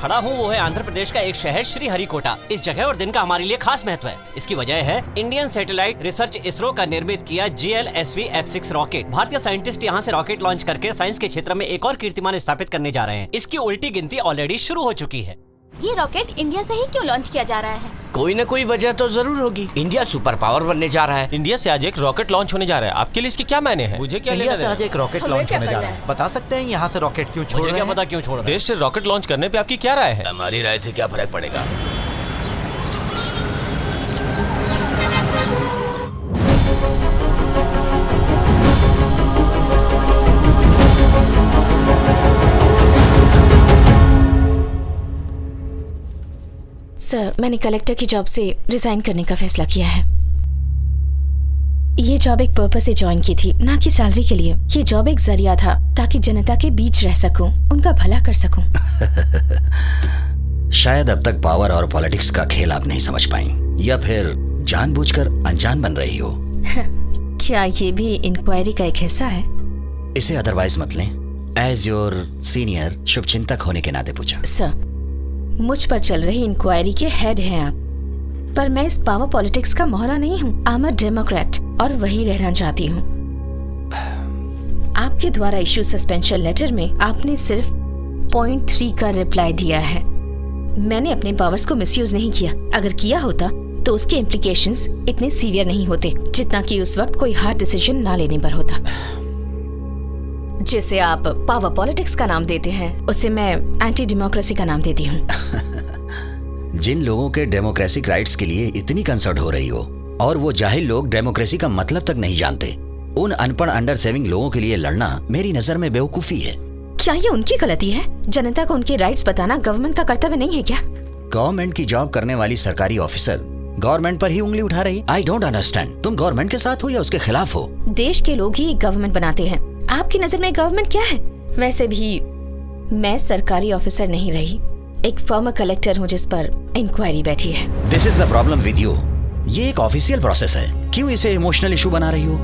खड़ा हूँ वो है आंध्र प्रदेश का एक शहर श्रीहरिकोटा। इस जगह और दिन का हमारे लिए खास महत्व है। इसकी वजह है इंडियन सैटेलाइट रिसर्च इसरो का निर्मित किया GLSV F6 रॉकेट। भारतीय साइंटिस्ट यहाँ से रॉकेट लॉन्च करके साइंस के क्षेत्र में एक और कीर्तिमान स्थापित करने जा रहे हैं। इसकी उल्टी गिनती ऑलरेडी शुरू हो चुकी है। ये रॉकेट इंडिया से ही क्यों लॉन्च किया जा रहा है? कोई न कोई वजह तो जरूर होगी। इंडिया सुपर पावर बनने जा रहा है। इंडिया से आज एक रॉकेट लॉन्च होने जा रहा है। आपके लिए इसके क्या मायने हैं? मुझे क्या इंडिया से आज एक रॉकेट लॉन्च होने जा रहा है। बता सकते हैं यहाँ से रॉकेट क्यों छोड़ रहे हैं? पता क्यों छोड़ रहे हैं? देश से रॉकेट लॉन्च करने पे आपकी क्या राय है? हमारी राय से क्या फर्क पड़ेगा? सर, मैंने कलेक्टर की जॉब से रिजाइन करने का फैसला किया है। ये जॉब एक पर्पस से ज्वाइन की थी, ना कि सैलरी के लिए। ये जॉब एक जरिया था ताकि जनता के बीच रह सकूं, उनका भला कर सकूं। शायद अब तक पावर और पॉलिटिक्स का खेल आप नहीं समझ पाई, या फिर जानबूझकर अनजान बन रही हो। क्या ये भी इंक्वायरी का एक हिस्सा है? इसे अदरवाइज मत लें। एज योर सीनियर शुभचिंतक होने के नाते पूछा। सर, मुझ पर चल रही इंक्वायरी के हेड हैं आप, पर मैं इस पावर पॉलिटिक्स का मोहरा नहीं हूँ। आई एम अ डेमोक्रेट और वही रहना चाहती हूँ। आपके द्वारा इशू सस्पेंशन लेटर में आपने सिर्फ पॉइंट 3 का रिप्लाई दिया है। मैंने अपने पावर्स को मिसयूज नहीं किया। अगर किया होता तो उसके इम्प्लीकेशंस इतने सीवियर नहीं होते जितना कि उस वक्त कोई हार्ड डिसीजन ना लेने पर होता। जिसे आप पावर पॉलिटिक्स का नाम देते हैं, उसे मैं एंटी डेमोक्रेसी का नाम देती हूँ। जिन लोगों के डेमोक्रेटिक राइट्स के लिए इतनी कंसर्न हो रही हो, और वो जाहिल लोग डेमोक्रेसी का मतलब तक नहीं जानते, उन अनपढ़ अंडर सेविंग लोगों के लिए लड़ना मेरी नजर में बेवकूफी है। क्या ये उनकी गलती है? जनता को उनके राइट्स बताना गवर्नमेंट का कर्तव्य नहीं है क्या? गवर्नमेंट की जॉब करने वाली सरकारी ऑफिसर गवर्नमेंट पर ही उंगली उठा रही। I don't understand. तुम गवर्नमेंट के साथ हो या उसके खिलाफ हो? देश के लोग ही गवर्नमेंट बनाते हैं। आपकी नजर में गवर्नमेंट क्या है? वैसे भी मैं सरकारी ऑफिसर नहीं रही, एक फॉर्मर कलेक्टर हूँ जिस पर इंक्वायरी बैठी है। This is the problem with you. ये एक ऑफिशियल प्रोसेस है, क्यों इसे इमोशनल इशू बना रही हो?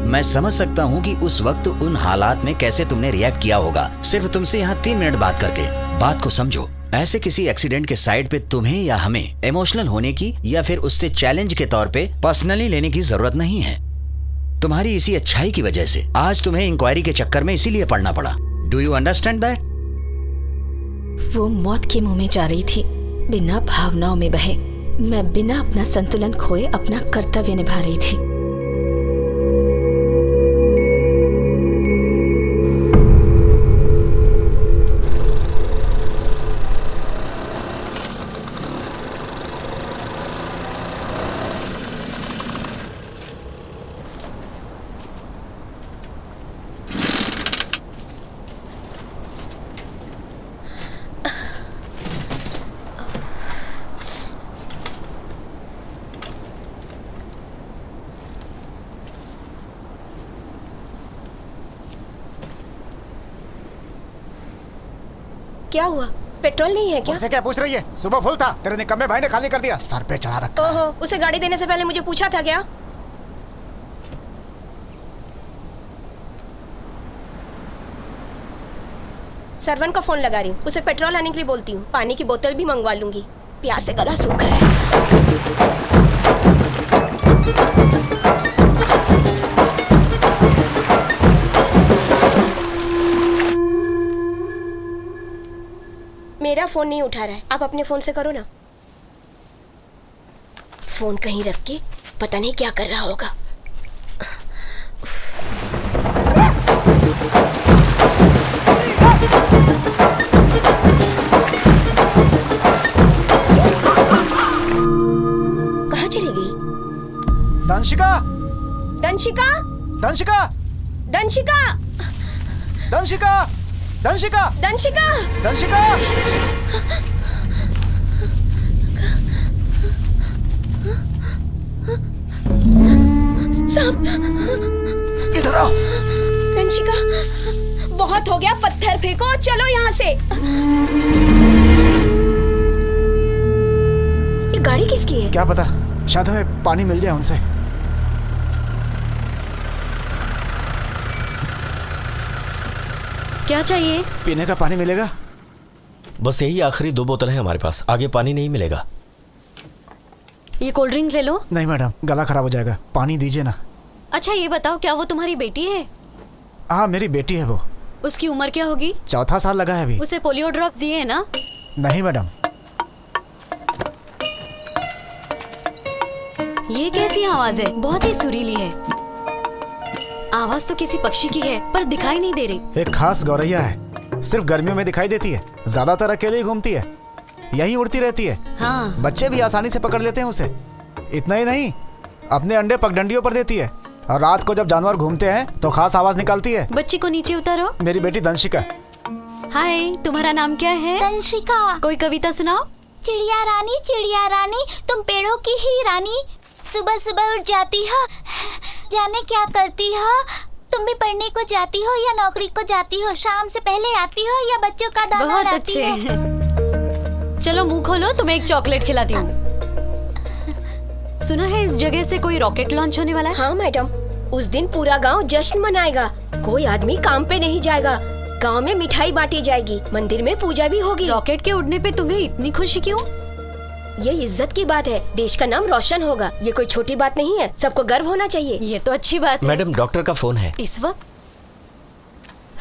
मैं समझ सकता हूँ कि उस वक्त उन हालात में कैसे तुमने रिएक्ट किया होगा। सिर्फ तुमसे यहाँ 3 मिनट बात करके बात को समझो। ऐसे किसी एक्सीडेंट के साइड पे तुम्हें या हमें इमोशनल होने की या फिर उससे चैलेंज के तौर पे पर्सनली लेने की जरूरत नहीं है। तुम्हारी इसी अच्छाई की वजह से आज तुम्हें इंक्वायरी के चक्कर में इसीलिए पड़ना पड़ा। Do you understand that? वो मौत के मुंह में जा रही थी, बिना भावनाओं में बहे। मैं बिना अपना संतुलन खोए अपना कर्तव्य निभा रही थी। क्या हुआ? पेट्रोल नहीं है क्या? उससे क्या पूछ रही है? सुबह फुल था, तेरे निकम्मे भाई ने खाली कर दिया। सर पे चढ़ा रखा है। ओहो, उसे गाड़ी देने से पहले मुझे पूछा था क्या? सर्वन को फोन लगा रही हूँ, उसे पेट्रोल आने के लिए बोलती हूँ। पानी की बोतल भी मंगवा लूंगी, प्यास से गला सूख रहा है। मेरा फोन नहीं उठा रहा है, आप अपने फोन से करो ना। फोन कहीं रख के पता नहीं क्या कर रहा होगा। कहाँ चली गई? दंशिका, दंशिका, दंशिका, दंशिका, दंशिका, दंशिका, दंशिका, दंशिका। सांप! इधर आओ। दंशिका, बहुत हो गया, पत्थर फेंको, चलो यहाँ से। ये गाड़ी किसकी है? क्या पता, शायद हमें पानी मिल जाए उनसे। क्या चाहिए? पीने का पानी मिलेगा? बस यही आखिरी 2 बोतल है हमारे पास, आगे पानी नहीं मिलेगा। ये कोल्ड ड्रिंक ले लो। नहीं मैडम, गला खराब हो जाएगा, पानी दीजिए ना। अच्छा ये बताओ, क्या वो तुम्हारी बेटी है? हाँ मेरी बेटी है वो। उसकी उम्र क्या होगी? 4था साल लगा है अभी। उसे पोलियो ड्रॉप दिए है ना? नहीं मैडम। ये कैसी आवाज है? बहुत ही सुरीली है। आवाज तो किसी पक्षी की है पर दिखाई नहीं दे रही। एक खास गौरैया है, सिर्फ गर्मियों में दिखाई देती है, ज्यादातर अकेले ही घूमती है, यहीं उड़ती रहती है। हाँ। बच्चे भी आसानी से पकड़ लेते हैं उसे। इतना ही नहीं, अपने अंडे पगडंडियों पर देती है, और रात को जब जानवर घूमते हैं तो खास आवाज निकालती है। बच्ची को नीचे उतारो। मेरी बेटी दंशिका। हाय, तुम्हारा नाम क्या है? दंशिका। कोई कविता सुनाओ। चिड़िया रानी तुम पेड़ों की ही रानी, सुबह सुबह उठ जाती हो, जाने क्या करती हो, तुम भी पढ़ने को जाती हो या नौकरी को जाती हो, शाम से पहले आती हो या बच्चों का दाना बहुत लाती अच्छे हो। चलो मुंह खोलो, तुम्हें एक चॉकलेट खिलाती हूँ। सुना है इस जगह से कोई रॉकेट लॉन्च होने वाला है? हाँ मैडम, उस दिन पूरा गांव जश्न मनाएगा। कोई आदमी काम पे नहीं जाएगा, गांव में मिठाई बांटी जाएगी, मंदिर में पूजा भी होगी। रॉकेट के उड़ने पे तुम्हें इतनी खुशी क्यों? ये इज्जत की बात है, देश का नाम रोशन होगा। ये कोई छोटी बात नहीं है, सबको गर्व होना चाहिए। ये तो अच्छी बात है। मैडम डॉक्टर का फोन है इस वक्त।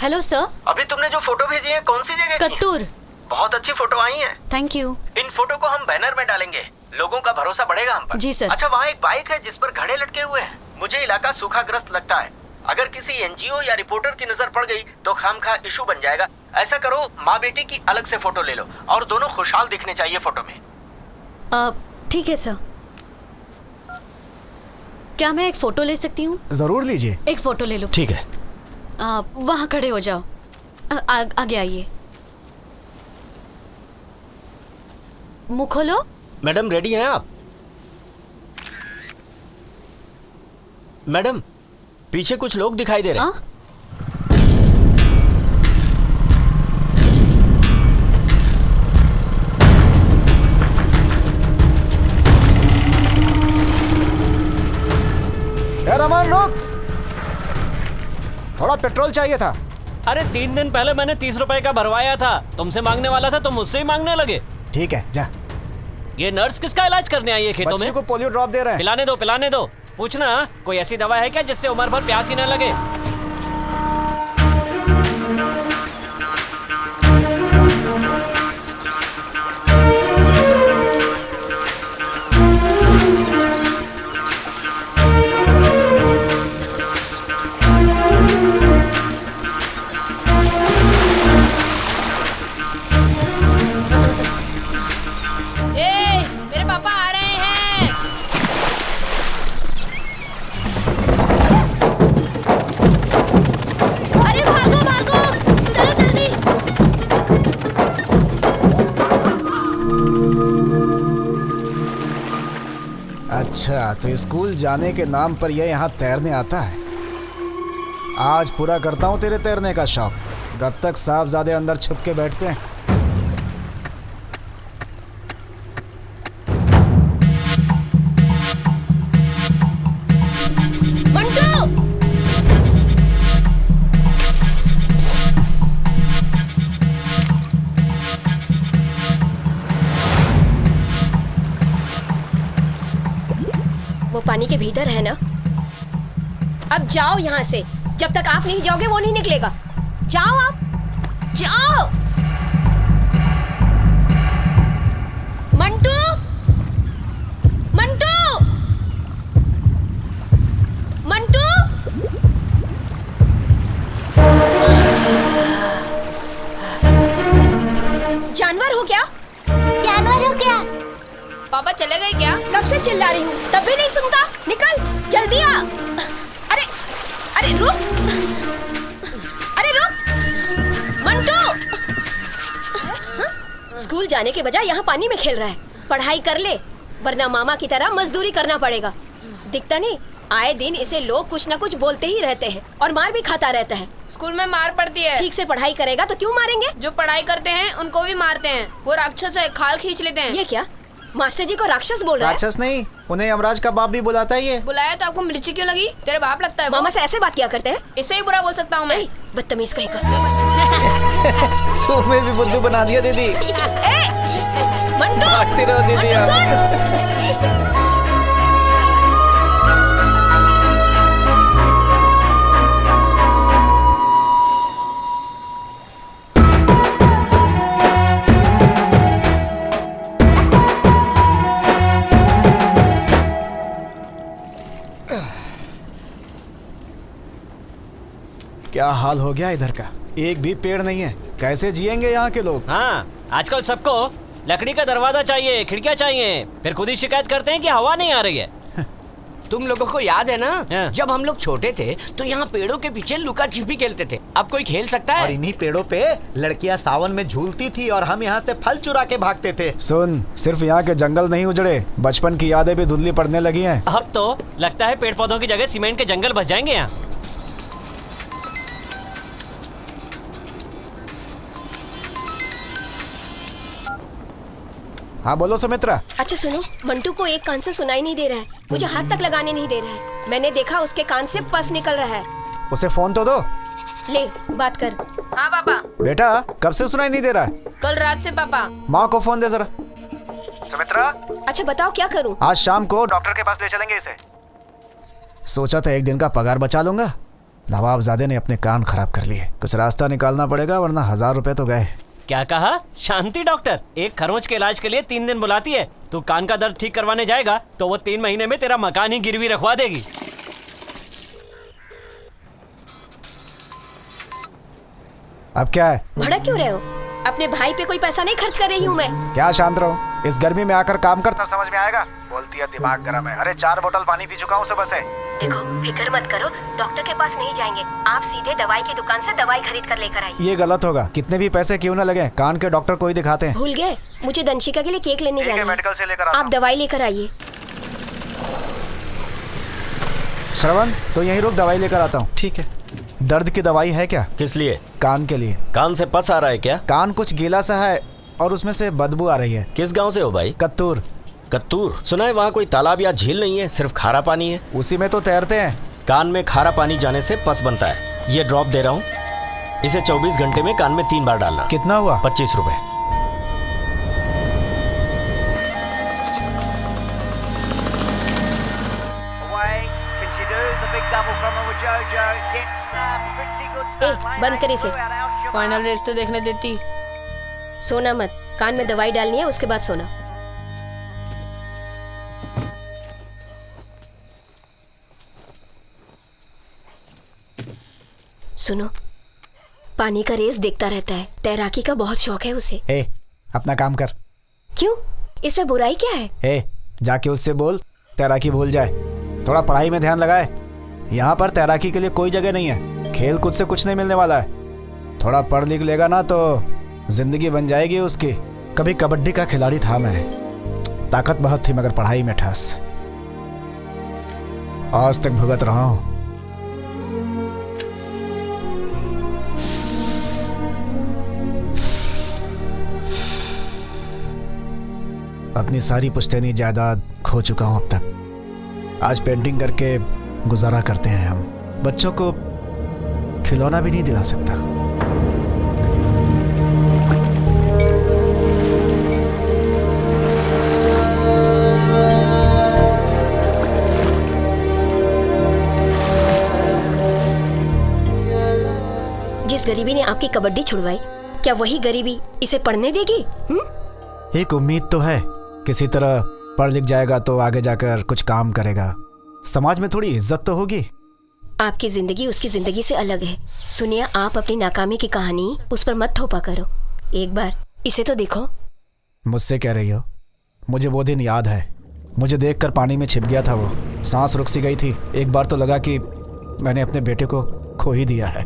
Hello sir. अभी तुमने जो फोटो भेजी है कौन सी जगह की? कत्तूर। बहुत अच्छी फोटो आई है। Thank you. इन फोटो को हम बैनर में डालेंगे, लोगों का भरोसा बढ़ेगा हम पर। जी सर। अच्छा, वहाँ एक बाइक है जिस पर घड़े लटके हुए हैं। मुझे इलाका सूखाग्रस्त लगता है, अगर किसी एनजीओ या रिपोर्टर की नजर पड़ गई तो खामखा इशू बन जाएगा। ऐसा करो, माँ बेटी की अलग से फोटो ले लो, और दोनों खुशहाल दिखने चाहिए फोटो में। ठीक है सर। क्या मैं एक फोटो ले सकती हूँ? जरूर लीजिए। एक फोटो ले लो। ठीक है। वहाँ खड़े हो जाओ। आगे आइए। मुंह खोलो। मैडम रेडी हैं आप? मैडम पीछे कुछ लोग दिखाई दे रहे हैं। रमन रुक, थोड़ा पेट्रोल चाहिए था। अरे 3 दिन पहले मैंने 30 रुपए का भरवाया था, तुमसे मांगने वाला था, तुम मुझसे ही मांगने लगे। ठीक है जा। ये नर्स किसका इलाज करने आई है खेतों बच्ची में? को पोलियो ड्रॉप दे रहे हैं। पिलाने दो। पूछना कोई ऐसी दवा है क्या जिससे उम्र भर प्यास ही न लगे? मेरे पापा आ रहे हैं। अरे भागो भागो, चलो जल्दी। अच्छा, तो स्कूल जाने के नाम पर ये यहाँ तैरने आता है। आज पूरा करता हूँ तेरे तैरने का शौक। कब तक साहबजादे अंदर छुप के बैठते हैं। मंटू, वो पानी के भीतर है ना? अब जाओ यहाँ से। जब तक आप नहीं जाओगे वो नहीं निकलेगा। जाओ आप, जाओ। मंटू, मंटू, मंटू। जानवर हो क्या? जानवर हो क्या? पापा चले गए क्या? कब से चिल्ला रही हूँ, तब भी नहीं सुनता। निकल जल्दी आ। अरे अरे रुक, अरे रुक मंटू। स्कूल जाने के बजाय यहाँ पानी में खेल रहा है। पढ़ाई कर ले, वरना मामा की तरह मजदूरी करना पड़ेगा। दिखता नहीं, आए दिन इसे लोग कुछ न कुछ बोलते ही रहते हैं और मार भी खाता रहता है। स्कूल में मार पड़ती है। ठीक से पढ़ाई करेगा तो क्यों मारेंगे? जो पढ़ाई करते हैं उनको भी मारते हैं। वो राक्षस है, खाल खींच लेते हैं। ये क्या? मास्टर जी को राक्षस बोल रहा है? राक्षस नहीं, उन्हें यमराज का बाप भी बुलाता है। ये बुलाया तो आपको मिर्ची क्यों लगी? तेरे बाप लगता है वो। मामा से ऐसे बात किया करते हैं? इससे ही बुरा बोल सकता हूँ मैं। बदतमीज कहीं का। तुम्हें भी बुद्धू बना दिया दीदी। मंटू भागती रहो दीदी आप। क्या हाल हो गया इधर का, एक भी पेड़ नहीं है, कैसे जिएंगे यहाँ के लोग। हाँ, आजकल सबको लकड़ी का दरवाजा चाहिए, खिड़कियाँ चाहिए, फिर खुद ही शिकायत करते हैं कि हवा नहीं आ रही है। तुम लोगों को याद है ना, हाँ। जब हम लोग छोटे थे तो यहाँ पेड़ों के पीछे लुका छिपी खेलते थे। अब कोई खेल सकता है? और इन्हीं पेड़ों पे लड़कियां सावन में झूलती थी और हम यहाँ से फल चुरा के भागते थे। सुन, सिर्फ यहाँ के जंगल नहीं उजड़े, बचपन की यादें भी धुंधली पड़ने लगी हैं। अब तो लगता है पेड़ पौधों की जगह सीमेंट के जंगल बस जाएंगे यहाँ। हाँ बोलो सुमित्रा। अच्छा सुनो, मंटू को एक कान से सुनाई नहीं दे रहा है, मुझे हाथ तक लगाने नहीं दे रहा है। मैंने देखा उसके कान से पस निकल रहा है। उसे फोन तो दो। ले बात कर। हाँ पापा। बेटा कब से सुनाई नहीं दे रहा है? कल रात से पापा। माँ को फोन दे जरा। सुमित्रा। अच्छा बताओ क्या करूँ? आज शाम को डॉक्टर के पास ले चलेंगे इसे। सोचा था एक दिन का पगार बचा लूंगा, नवाबजादे ने अपने कान खराब कर लिए। कुछ रास्ता निकालना पड़ेगा वरना 1000 रुपए तो गए। क्या कहा? शांति डॉक्टर एक खरोंच के इलाज के लिए 3 दिन बुलाती है। तू कान का दर्द ठीक करवाने जाएगा तो वो 3 महीने में तेरा मकान ही गिरवी रखवा देगी। अब क्या है? भड़क क्यों रहे हो? अपने भाई पे कोई पैसा नहीं खर्च कर रही हूँ मैं। क्या शांत रहो, इस गर्मी में आकर काम कर तब समझ में आएगा। बोलती है दिमाग गर्म है। अरे 4 बोतल पानी पी चुका हूँ सुबह से। देखो फिक्र मत करो, डॉक्टर के पास नहीं जाएंगे, आप सीधे दवाई की दुकान से दवाई खरीद कर लेकर आइए। ये गलत होगा, कितने भी पैसे क्यों न लगे, कान के डॉक्टर को ही दिखाते हैं। भूल गए, मुझे दंशिका के लिए केक लेने जाना है। मेडिकल से लेकर आता आप दवाई लेकर आइए। श्रवण तो यहीं रुक, दवाई लेकर आता हूँ। ठीक है। दर्द की दवाई है क्या? किस लिए? कान के लिए। कान से पस आ रहा है क्या? कान कुछ गीला सा है और उसमें से बदबू आ रही है। किस गांव से हो भाई? कत्तूर। कत्तूर? सुना है वहाँ कोई तालाब या झील नहीं है, सिर्फ खारा पानी है। उसी में तो तैरते हैं। कान में खारा पानी जाने से पस बनता है। ये ड्रॉप दे रहा हूँ, इसे 24 घंटे में कान में 3 बार डालना। कितना हुआ? 25 रुपए। ए, बंद कर इसे। फाइनल रेस तो देखने देती। सोना मत, कान में दवाई डालनी है उसके बाद सोना। सुनो, पानी का रेस देखता रहता है, तैराकी का बहुत शौक है उसे। ए, अपना काम कर। क्यों? इसमें बुराई क्या है? ए, जाके उससे बोल तैराकी भूल जाए, थोड़ा पढ़ाई में ध्यान लगाए। यहाँ पर तैराकी के लिए कोई जगह नहीं है, खेल कूद से कुछ नहीं मिलने वाला है। थोड़ा पढ़ लिख लेगा ना तो जिंदगी बन जाएगी उसकी। कभी कबड्डी का खिलाड़ी था मैं, ताकत बहुत थी मगर पढ़ाई में ठस। आज तक भुगत रहा हूँ। अपनी सारी पुश्तैनी जायदाद खो चुका हूँ अब तक। आज पेंटिंग करके गुजारा करते हैं हम। बच्चों को खिलौना भी नहीं दिला सकता। जिस गरीबी ने आपकी कबड्डी छुड़वाई, क्या वही गरीबी इसे पढ़ने देगी? एक उम्मीद तो है, किसी तरह पढ़ लिख जाएगा तो आगे जाकर कुछ काम करेगा, समाज में थोड़ी इज्जत तो होगी। आपकी जिंदगी उसकी जिंदगी से अलग है। सुनिए, आप अपनी नाकामी की कहानी उस पर मत थोपा करो। एक बार इसे तो देखो। मुझसे कह रही हो? मुझे वो दिन याद है, मुझे देखकर पानी में छिप गया था वो। सांस रुक सी गई थी। एक बार तो लगा कि मैंने अपने बेटे को खो ही दिया है।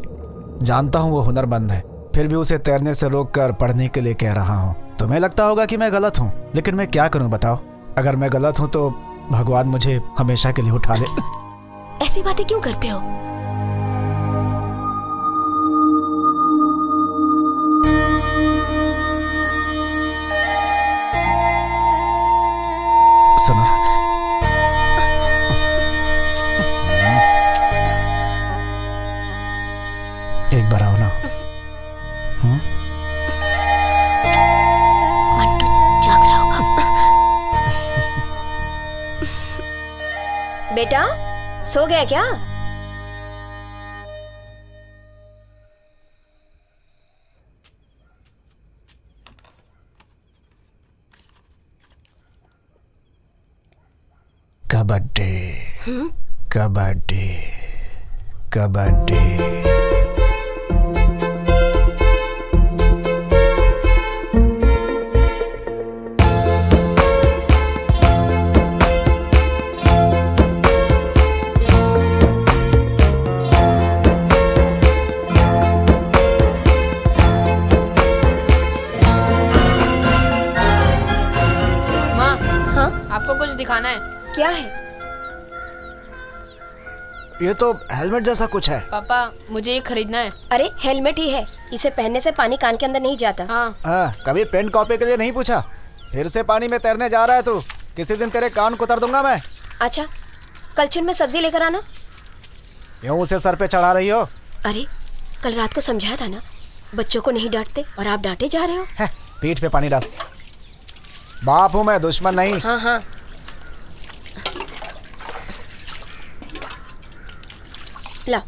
जानता हूँ वो हुनरमंद है, फिर भी उसे तैरने से रोककर पढ़ने के लिए कह रहा हूँ। तुम्हें लगता होगा कि मैं गलत हूँ, लेकिन मैं क्या करूँ बताओ? अगर मैं गलत हूँ तो भगवान मुझे हमेशा के लिए उठा ले। ऐसी बातें क्यों करते हो? सुनो, एक बार आओ ना। बेटा सो गया क्या? कबड्डी कबड्डी कबड्डी। माँ, हाँ? आपको कुछ दिखाना है? क्या है? ये तो हेलमेट जैसा कुछ है। पापा मुझे ये खरीदना है। अरे हेलमेट ही है, इसे पहनने से पानी कान के अंदर नहीं जाता। हाँ। कभी पेन कॉपी के लिए नहीं पूछा? फिर से पानी में तैरने जा रहा है तू। किसी दिन तेरे कान को उतार दूंगा मैं। अच्छा कलछुल में सब्जी लेकर आना। क्यों उसे सर पे चढ़ा रही हो? अरे कल रात को समझाया था ना, बच्चों को नहीं डांटते और आप डांटे जा रहे हो। पीठ पे पानी डाल। बाप हूँ मैं, दुश्मन नहीं। हाँ हाँ। ला,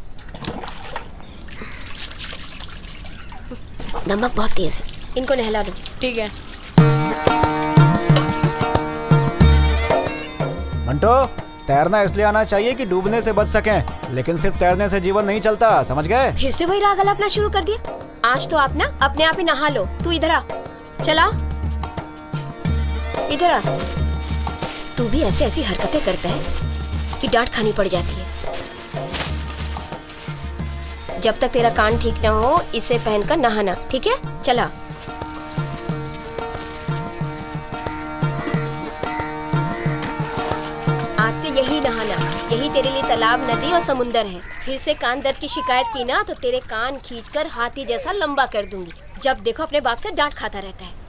नमक बहुत तेज है, इनको नहला दो। ठीक है। मंटो, तैरना इसलिए आना चाहिए कि डूबने से बच सकें, लेकिन सिर्फ तैरने से जीवन नहीं चलता, समझ गए? फिर से वही राग अपना शुरू कर दिया। आज तो आप ना अपने आप ही नहा लो। तू इधर आ, चला इधर आ। तू भी ऐसे ऐसी हरकतें करता है कि डांट खानी पड़ जाती है। जब तक तेरा कान ठीक ना हो इसे पहनकर नहाना, ठीक है? चला। आज से यही नहाना, यही तेरे लिए तालाब, नदी और समुंदर है। फिर से कान दर्द की शिकायत की ना तो तेरे कान खींचकर हाथी जैसा लंबा कर दूंगी। जब देखो अपने बाप से डांट खाता रहता है।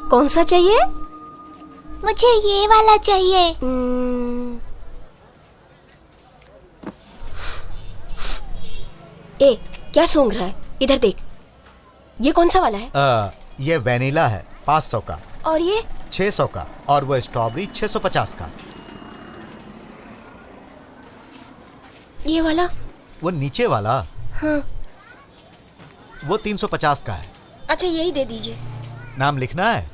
कौन सा चाहिए? मुझे ये वाला चाहिए। ए, क्या सूंघ रहा है? इधर देख। ये कौन सा वाला है? ये वैनिला है 500 का। और ये 600 का। और वो स्ट्रॉबेरी 650 का। ये वाला? वो नीचे वाला? हाँ। वो 350 का है। अच्छा यही दे दीजिए। नाम लिखना है?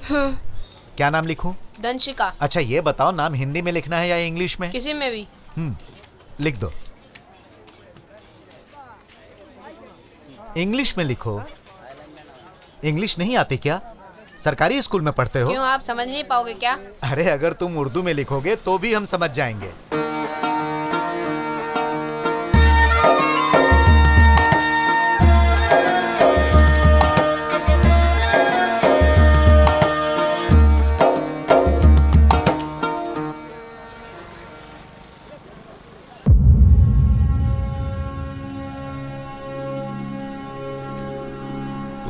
क्या नाम लिखूं? दंशिका। अच्छा ये बताओ, नाम हिंदी में लिखना है या इंग्लिश में? किसी में भी। लिख दो। इंग्लिश में लिखो। इंग्लिश नहीं आती क्या? सरकारी स्कूल में पढ़ते हो? क्यों, आप समझ नहीं पाओगे क्या? अरे अगर तुम उर्दू में लिखोगे तो भी हम समझ जाएंगे।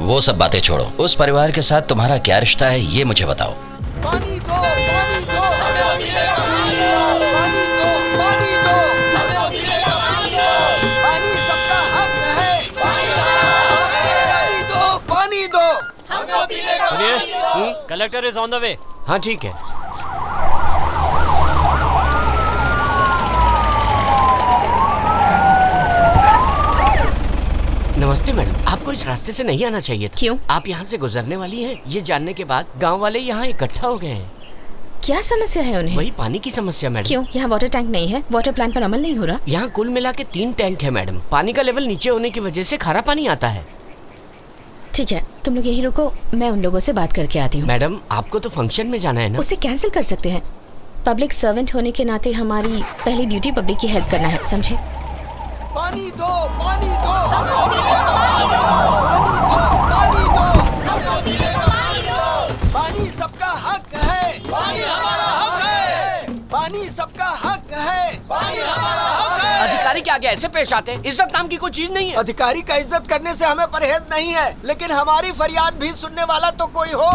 वो सब बातें छोड़ो, उस परिवार के साथ तुम्हारा क्या रिश्ता है ये मुझे बताओ। पानी दो, पानी दो, पानी दो, पानी दो, पानी सबका हक है। पानी दो, पानी दो। सुनिए, collector is on the way. हाँ ठीक है। नमस्ते मैडम, आपको इस रास्ते से नहीं आना चाहिए था। क्यों? आप यहाँ से गुजरने वाली हैं, ये जानने के बाद गांव वाले यहाँ इकट्ठा हो गए हैं। क्या समस्या है उन्हें? वही पानी की समस्या मैडम। क्यों, यहाँ वाटर टैंक नहीं है? वाटर प्लान पर अमल नहीं हो रहा? यहाँ कुल मिला के 3 टैंक है मैडम। पानी का लेवल नीचे होने की वजह से खारा पानी आता है। ठीक है, तुम लोग यही रुको, मैं उन लोगों से बात करके आती हूँ। मैडम आपको तो फंक्शन में जाना है ना? उसे कैंसिल कर सकते हैं। पब्लिक सर्वेंट होने के नाते हमारी पहली ड्यूटी पब्लिक की हेल्प करना है, समझे? पानी दो, पानी दो, पानी दो, पानी दो। पानी सबका हक है। पानी हमारा हक है। पानी सबका हक है। पानी हमारा हक है। अधिकारी के आगे ऐसे पेश आते हैं? इज्जत नाम की कोई चीज नहीं है। अधिकारी का इज्जत करने से हमें परहेज नहीं है, लेकिन हमारी फरियाद भी सुनने वाला तो कोई हो।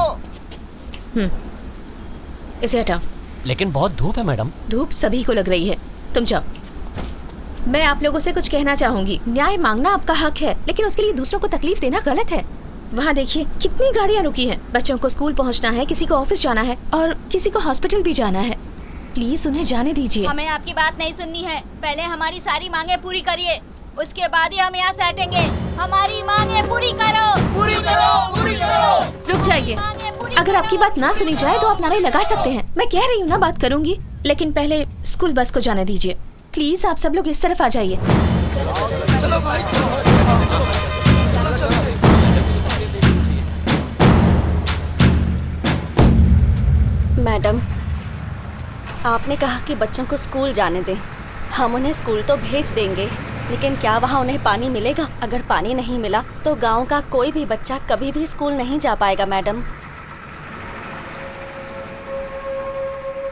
इसे हटाओ। लेकिन बहुत धूप है मैडम। धूप सभी को लग रही है, तुम जाओ। मैं आप लोगों से कुछ कहना चाहूंगी। न्याय मांगना आपका हक है, लेकिन उसके लिए दूसरों को तकलीफ देना गलत है। वहाँ देखिए कितनी गाड़ियाँ रुकी हैं। बच्चों को स्कूल पहुँचना है, किसी को ऑफिस जाना है और किसी को हॉस्पिटल भी जाना है। प्लीज उन्हें जाने दीजिए। हमें आपकी बात नहीं सुननी है। पहले हमारी सारी मांगे पूरी करिए, उसके बाद ही हम यहाँ से हटेंगे। हमारी मांगे पूरी करो, पूरी करो, पूरी करो। रुक जाइए। अगर आपकी बात ना सुनी जाए तो आप नारे लगा सकते हैं। मैं कह रही हूँ ना, बात करूंगी, लेकिन पहले स्कूल बस को जाने दीजिए। प्लीज आप सब लोग इस तरफ आ जाइए। चलो भाई, मैडम, आपने कहा कि बच्चों को स्कूल जाने दें। हम उन्हें स्कूल तो भेज देंगे, लेकिन क्या वहाँ उन्हें पानी मिलेगा? अगर पानी नहीं मिला तो गांव का कोई भी बच्चा कभी भी स्कूल नहीं जा पाएगा मैडम।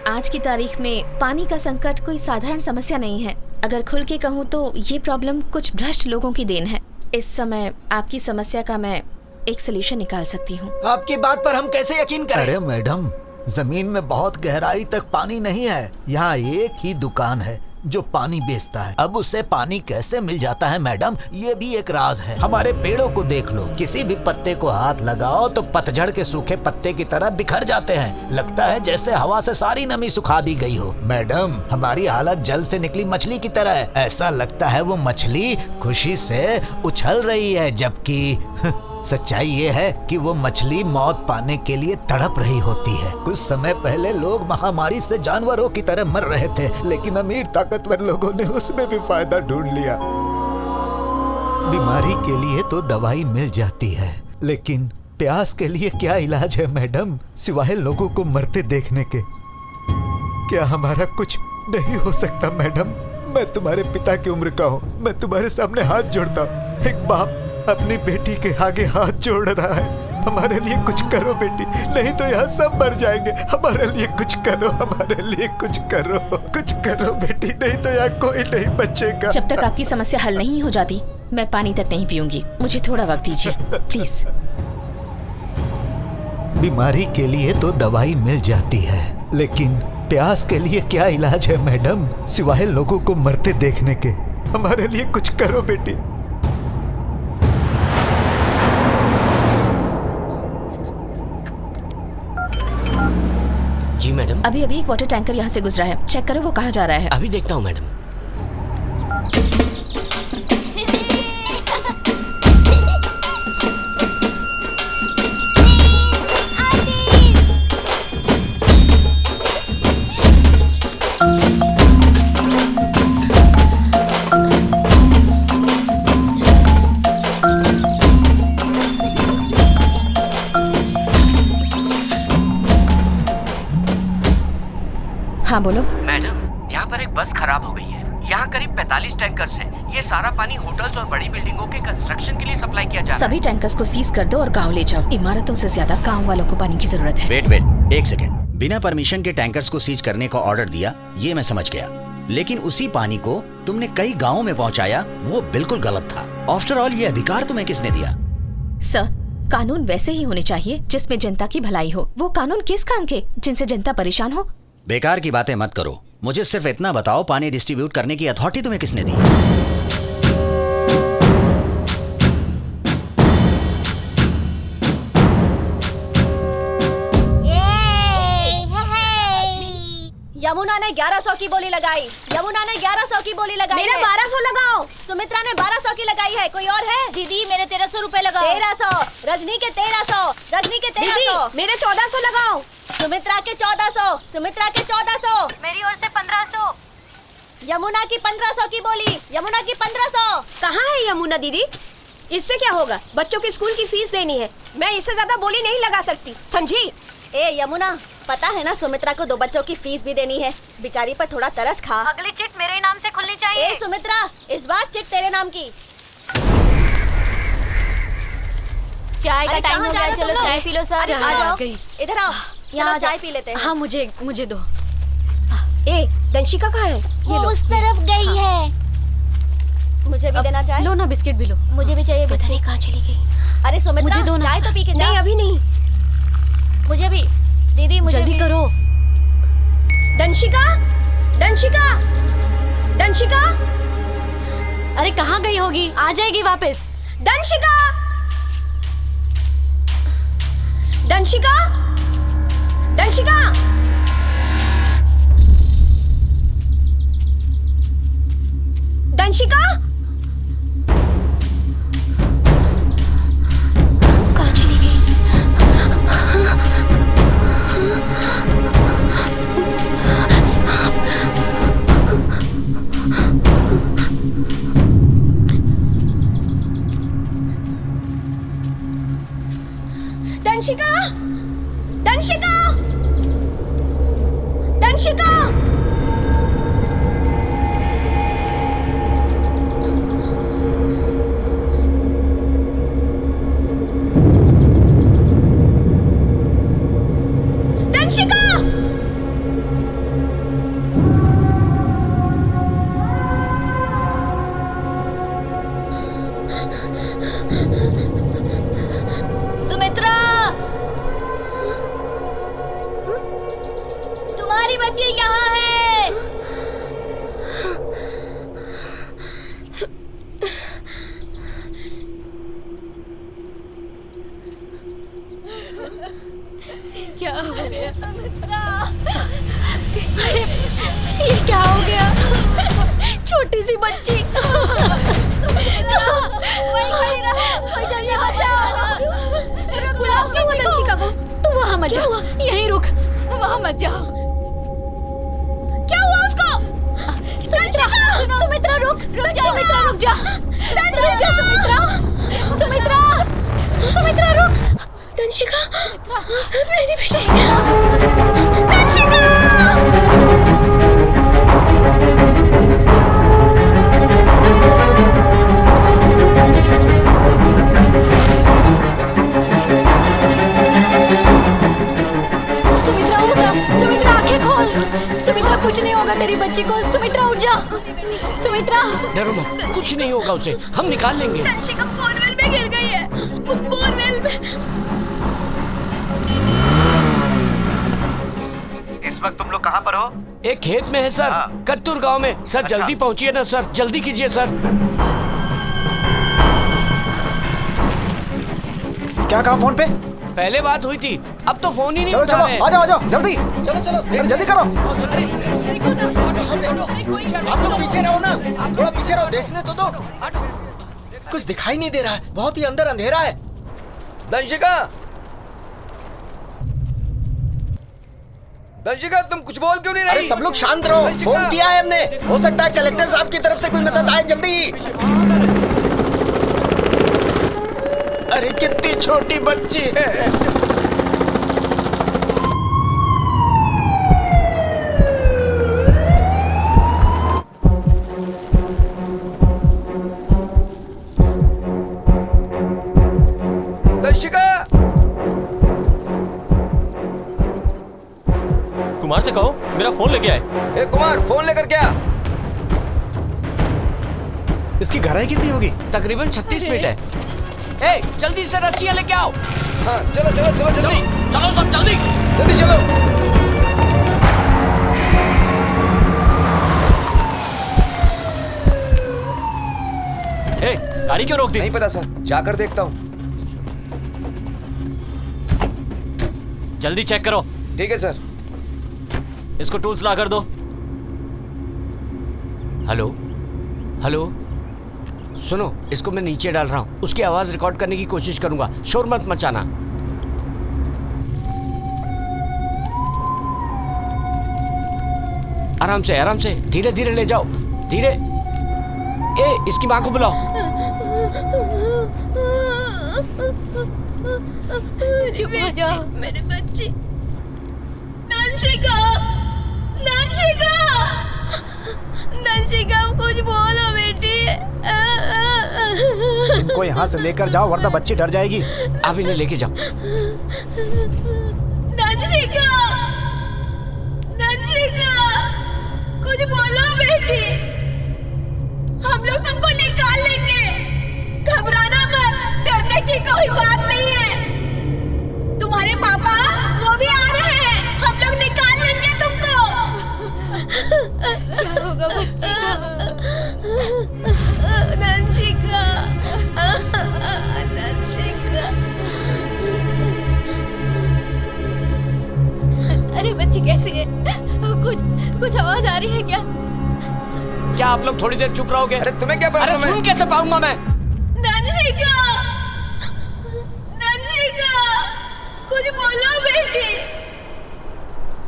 आज की तारीख में पानी का संकट कोई साधारण समस्या नहीं है। अगर खुल के कहूँ तो ये प्रॉब्लम कुछ भ्रष्ट लोगों की देन है। इस समय आपकी समस्या का मैं एक सलूशन निकाल सकती हूँ। आपकी बात पर हम कैसे यकीन करें? अरे मैडम, जमीन में बहुत गहराई तक पानी नहीं है। यहाँ एक ही दुकान है जो पानी बेचता है। अब उसे पानी कैसे मिल जाता है मैडम, ये भी एक राज है। हमारे पेड़ों को देख लो, किसी भी पत्ते को हाथ लगाओ तो पतझड़ के सूखे पत्ते की तरह बिखर जाते हैं। लगता है जैसे हवा से सारी नमी सुखा दी गई हो। मैडम, हमारी हालत जल से निकली मछली की तरह है। ऐसा लगता है वो मछली खुशी से उछल रही है, जबकि सच्चाई ये है कि वो मछली मौत पाने के लिए तड़प रही होती है। कुछ समय पहले लोग महामारी से जानवरों की तरह मर रहे थे, लेकिन अमीर ताकतवर लोगों ने उसमें भी फायदा ढूंढ लिया। बीमारी के लिए तो दवाई मिल जाती है, लेकिन प्यास के लिए क्या इलाज है मैडम, सिवाय लोगों को मरते देखने के। क्या हमारा कुछ नहीं हो सकता मैडम? मैं तुम्हारे पिता की उम्र का हूँ, मैं तुम्हारे सामने हाथ जोड़ता हूँ। एक बाप अपनी बेटी के आगे हाथ जोड़ रहा है। हमारे लिए कुछ करो बेटी, नहीं तो यहाँ सब मर जाएंगे। हमारे लिए कुछ करो, हमारे लिए कुछ करो, कुछ करो बेटी, नहीं तो यहाँ कोई नहीं बचेगा। जब तक आपकी समस्या हल नहीं हो जाती, मैं पानी तक नहीं पीऊंगी। मुझे थोड़ा वक्त दीजिए प्लीज। बीमारी के लिए तो दवाई मिल जाती है, लेकिन प्यास के लिए क्या इलाज है मैडम, सिवाय लोगों को मरते देखने के। हमारे लिए कुछ करो बेटी। जी मैडम। अभी एक वाटर टैंकर यहाँ से गुजरा है, चेक करो वो कहाँ जा रहा है। अभी देखता हूँ मैडम। हाँ बोलो। मैडम, यहाँ पर एक बस खराब हो गई है। यहाँ करीब 45 टैंकर्स हैं। ये सारा पानी होटल्स और बड़ी बिल्डिंगों के कंस्ट्रक्शन के लिए सप्लाई किया जा रहा है। सभी टैंकर्स को सीज कर दो और गांव ले जाओ। इमारतों से ज्यादा गांव वालों को पानी की जरूरत है। वेट एक सेकंड। बिना परमिशन के टैंकर्स को सीज करने का ऑर्डर दिया, ये मैं समझ गया, लेकिन उसी पानी को तुमने कई गाँवों में पहुँचाया, वो बिल्कुल गलत था। आफ्टर ऑल ये अधिकार तुम्हें किसने दिया? सर, कानून वैसे ही होने चाहिए जिसमें जनता की भलाई हो। वो कानून किस काम के जिनसे जनता परेशान हो? बेकार की बातें मत करो। मुझे सिर्फ इतना बताओ, पानी डिस्ट्रीब्यूट करने की अथॉरिटी तुम्हें किसने दी? यमुना ने 1100 की बोली लगाई। यमुना ने 1100 की बोली लगाई। मेरा 1200 लगाओ। सुमित्रा ने 1200 की लगाई है। कोई और है? दीदी मेरे 1300 रुपए लगाओ। 1300। रजनी के 1300। रजनी के 1300। मेरे 1400 लगाओ। सुमित्रा के 1400। सुमित्रा के 1400। मेरी ओर से 1500। यमुना की 1500 की बोली। यमुना की 1500। कहाँ है यमुना दीदी? इससे क्या होगा? बच्चों की स्कूल की फीस देनी है। मैं इससे ज्यादा बोली नहीं लगा सकती, समझी? ए यमुना, पता है ना सुमित्रा को 2 बच्चों की फीस भी देनी है। बेचारी पर थोड़ा तरस खा। अगली चिट मेरे नाम से खुलनी चाहिए। ए सुमित्रा, इस बार चिट तेरे नाम की। चाय का टाइम हो गया, चलो चाय पी लो सर। आ जाओ, इधर आओ, यहाँ चाय पी लेते हैं। हाँ मुझे दो। ए दंशिका कहाँ है? वो उस तरफ गई है। मुझे भी देना चाय। लो ना, बिस्किट भी लो। मुझे भी चाहिए पता नहीं कहाँ चली गई। अरे सुमित्रा, मुझे दो ना। चाय तो पी के जा। नहीं, अभी नहीं। मुझे भी दीदी, मुझे जल्दी भी। करो। दंशिका, दंशिका, दंशिका, अरे कहाँ गई होगी? आ जाएगी वापस। दंशिका, दंशिका, दंशिका, दंशिका, कहाँ चली गई? दंशिका, दंशिका, दंशिका, दंशिका, सुमित्रा, तुम्हारी बच्ची यहाँ है। क्या हो गया सुमित्रा? ये क्या हो गया? छोटी सी बच्ची। बुलाओ क्यों दंशिका को? तू वहाँ मत जा, यहीं रुक, वहाँ मत जा। क्या हुआ उसको? सुमित्रा, सुमित्रा रुक, सुमित्रा रुक जा, रुक जा सुमित्रा, सुमित्रा, सुमित्रा रुक। दंशिका, मेरी बेटी, दंशिका। सुमित्रा उठ, सुमित्रा आंखें खोल। सुमित्रा कुछ नहीं होगा तेरी बच्ची को। सुमित्रा उठ जा, सुमित्रा। डरो मत, कुछ नहीं होगा उसे, हम निकाल लेंगे। दंशिका बोरवेल में गिर गई है, बोरवेल में। इस वक्त तुम लोग कहाँ पर हो? एक खेत में है सर, कत्तूर गांव में। सर जल्दी पहुंचिए ना सर, जल्दी कीजिए सर। क्या कहा फोन पे? पहले बात हुई थी, अब तो फोन ही नहीं चलो उठा चलो, रहे। आ जाओ जल्दी। चलो चलो, अरे जल्दी करो। आप लोग पीछे रहो ना, थोड़ा पीछे रहो, देखने तो दो। कुछ दिखाई नहीं दे रहा है, बहुत ही अंदर अंधेरा है। दंशिका, दंशिका तुम कुछ बोल क्यों नहीं रही? अरे सब लोग शांत रहो, फोन किया है हमने। हो सकता है कलेक्टर साहब की तरफ से कोई मदद आए, जल्दी। अरे कितनी छोटी बच्ची है। दंशिका, कुमार से कहो मेरा फोन लेके आए। ए कुमार, फोन लेकर क्या? इसकी गहराई कितनी होगी? तकरीबन 36 फीट है। ए, जल्दी से रस्सियां लेके आओ। हाँ, चलो चलो चलो जल्दी, चलो सब जल्दी, जल्दी चलो। ए, गाड़ी क्यों रोक दी? नहीं पता सर, जाकर देखता हूँ। जल्दी चेक करो। ठीक है सर। इसको टूल्स ला कर दो। हेलो हेलो, सुनो, इसको मैं नीचे डाल रहा हूँ, उसकी आवाज रिकॉर्ड करने की कोशिश करूंगा, शोर मत मचाना। आराम से, धीरे धीरे ले जाओ, धीरे। ए, इसकी माँ को बुलाओ। चुप हो जाओ मेरे बच्ची। दंशिका, दंशिका, दंशिका कुछ बोलो बेटी। इनको यहाँ से लेकर जाओ वरना बच्ची डर जाएगी। आप इन्हें लेके जाओ। दंशिका, दंशिका कुछ बोलो बेटी। हम लोग तुमको निकाल लेंगे, घबराना मत, डरने की कोई बात नहीं है। तुम्हारे पापा वो भी आ रहे हैं, हम लोग निकाल लेंगे तुमको। क्या होगा बच्ची नंशिका, नंशिका। अरे बच्ची कैसी है? कुछ आवाज आ रही है क्या? क्या आप लोग थोड़ी देर चुप रहोगे? अरे तुम्हें क्या प्रॉब्लम है? अरे सुन कैसे पाऊंगा मैं? नंशिका, नंशिका, कुछ बोलो बेटी,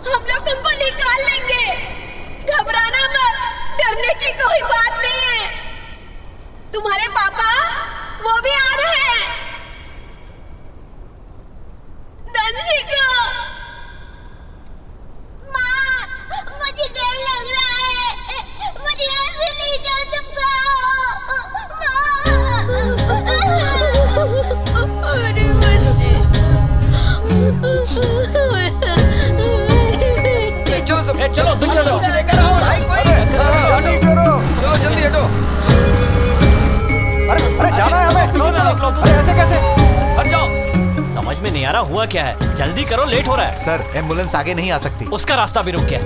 हम लोग तुमको निकाल लेंगे, घबराना मत, डरने की कोई बात नहीं है। तुम्हारे पापा वो भी आ रहे हैं। नंशिका, माँ, मुझे डर लग रहा है, मुझे यहाँ से ले जाओ तुम अरे बच्चे, चलो सब, चलो तुम चलो। लेकर आओ भाई कोई। जल्दी करो। चलो जल्दी हटो। अरे जाना है हमें। चलो। अरे ऐसे कैसे? हट जाओ। समझ में नहीं आ रहा हुआ क्या है, जल्दी करो, लेट हो रहा है। सर एम्बुलेंस आगे नहीं आ सकती। उसका रास्ता भी रुक गया।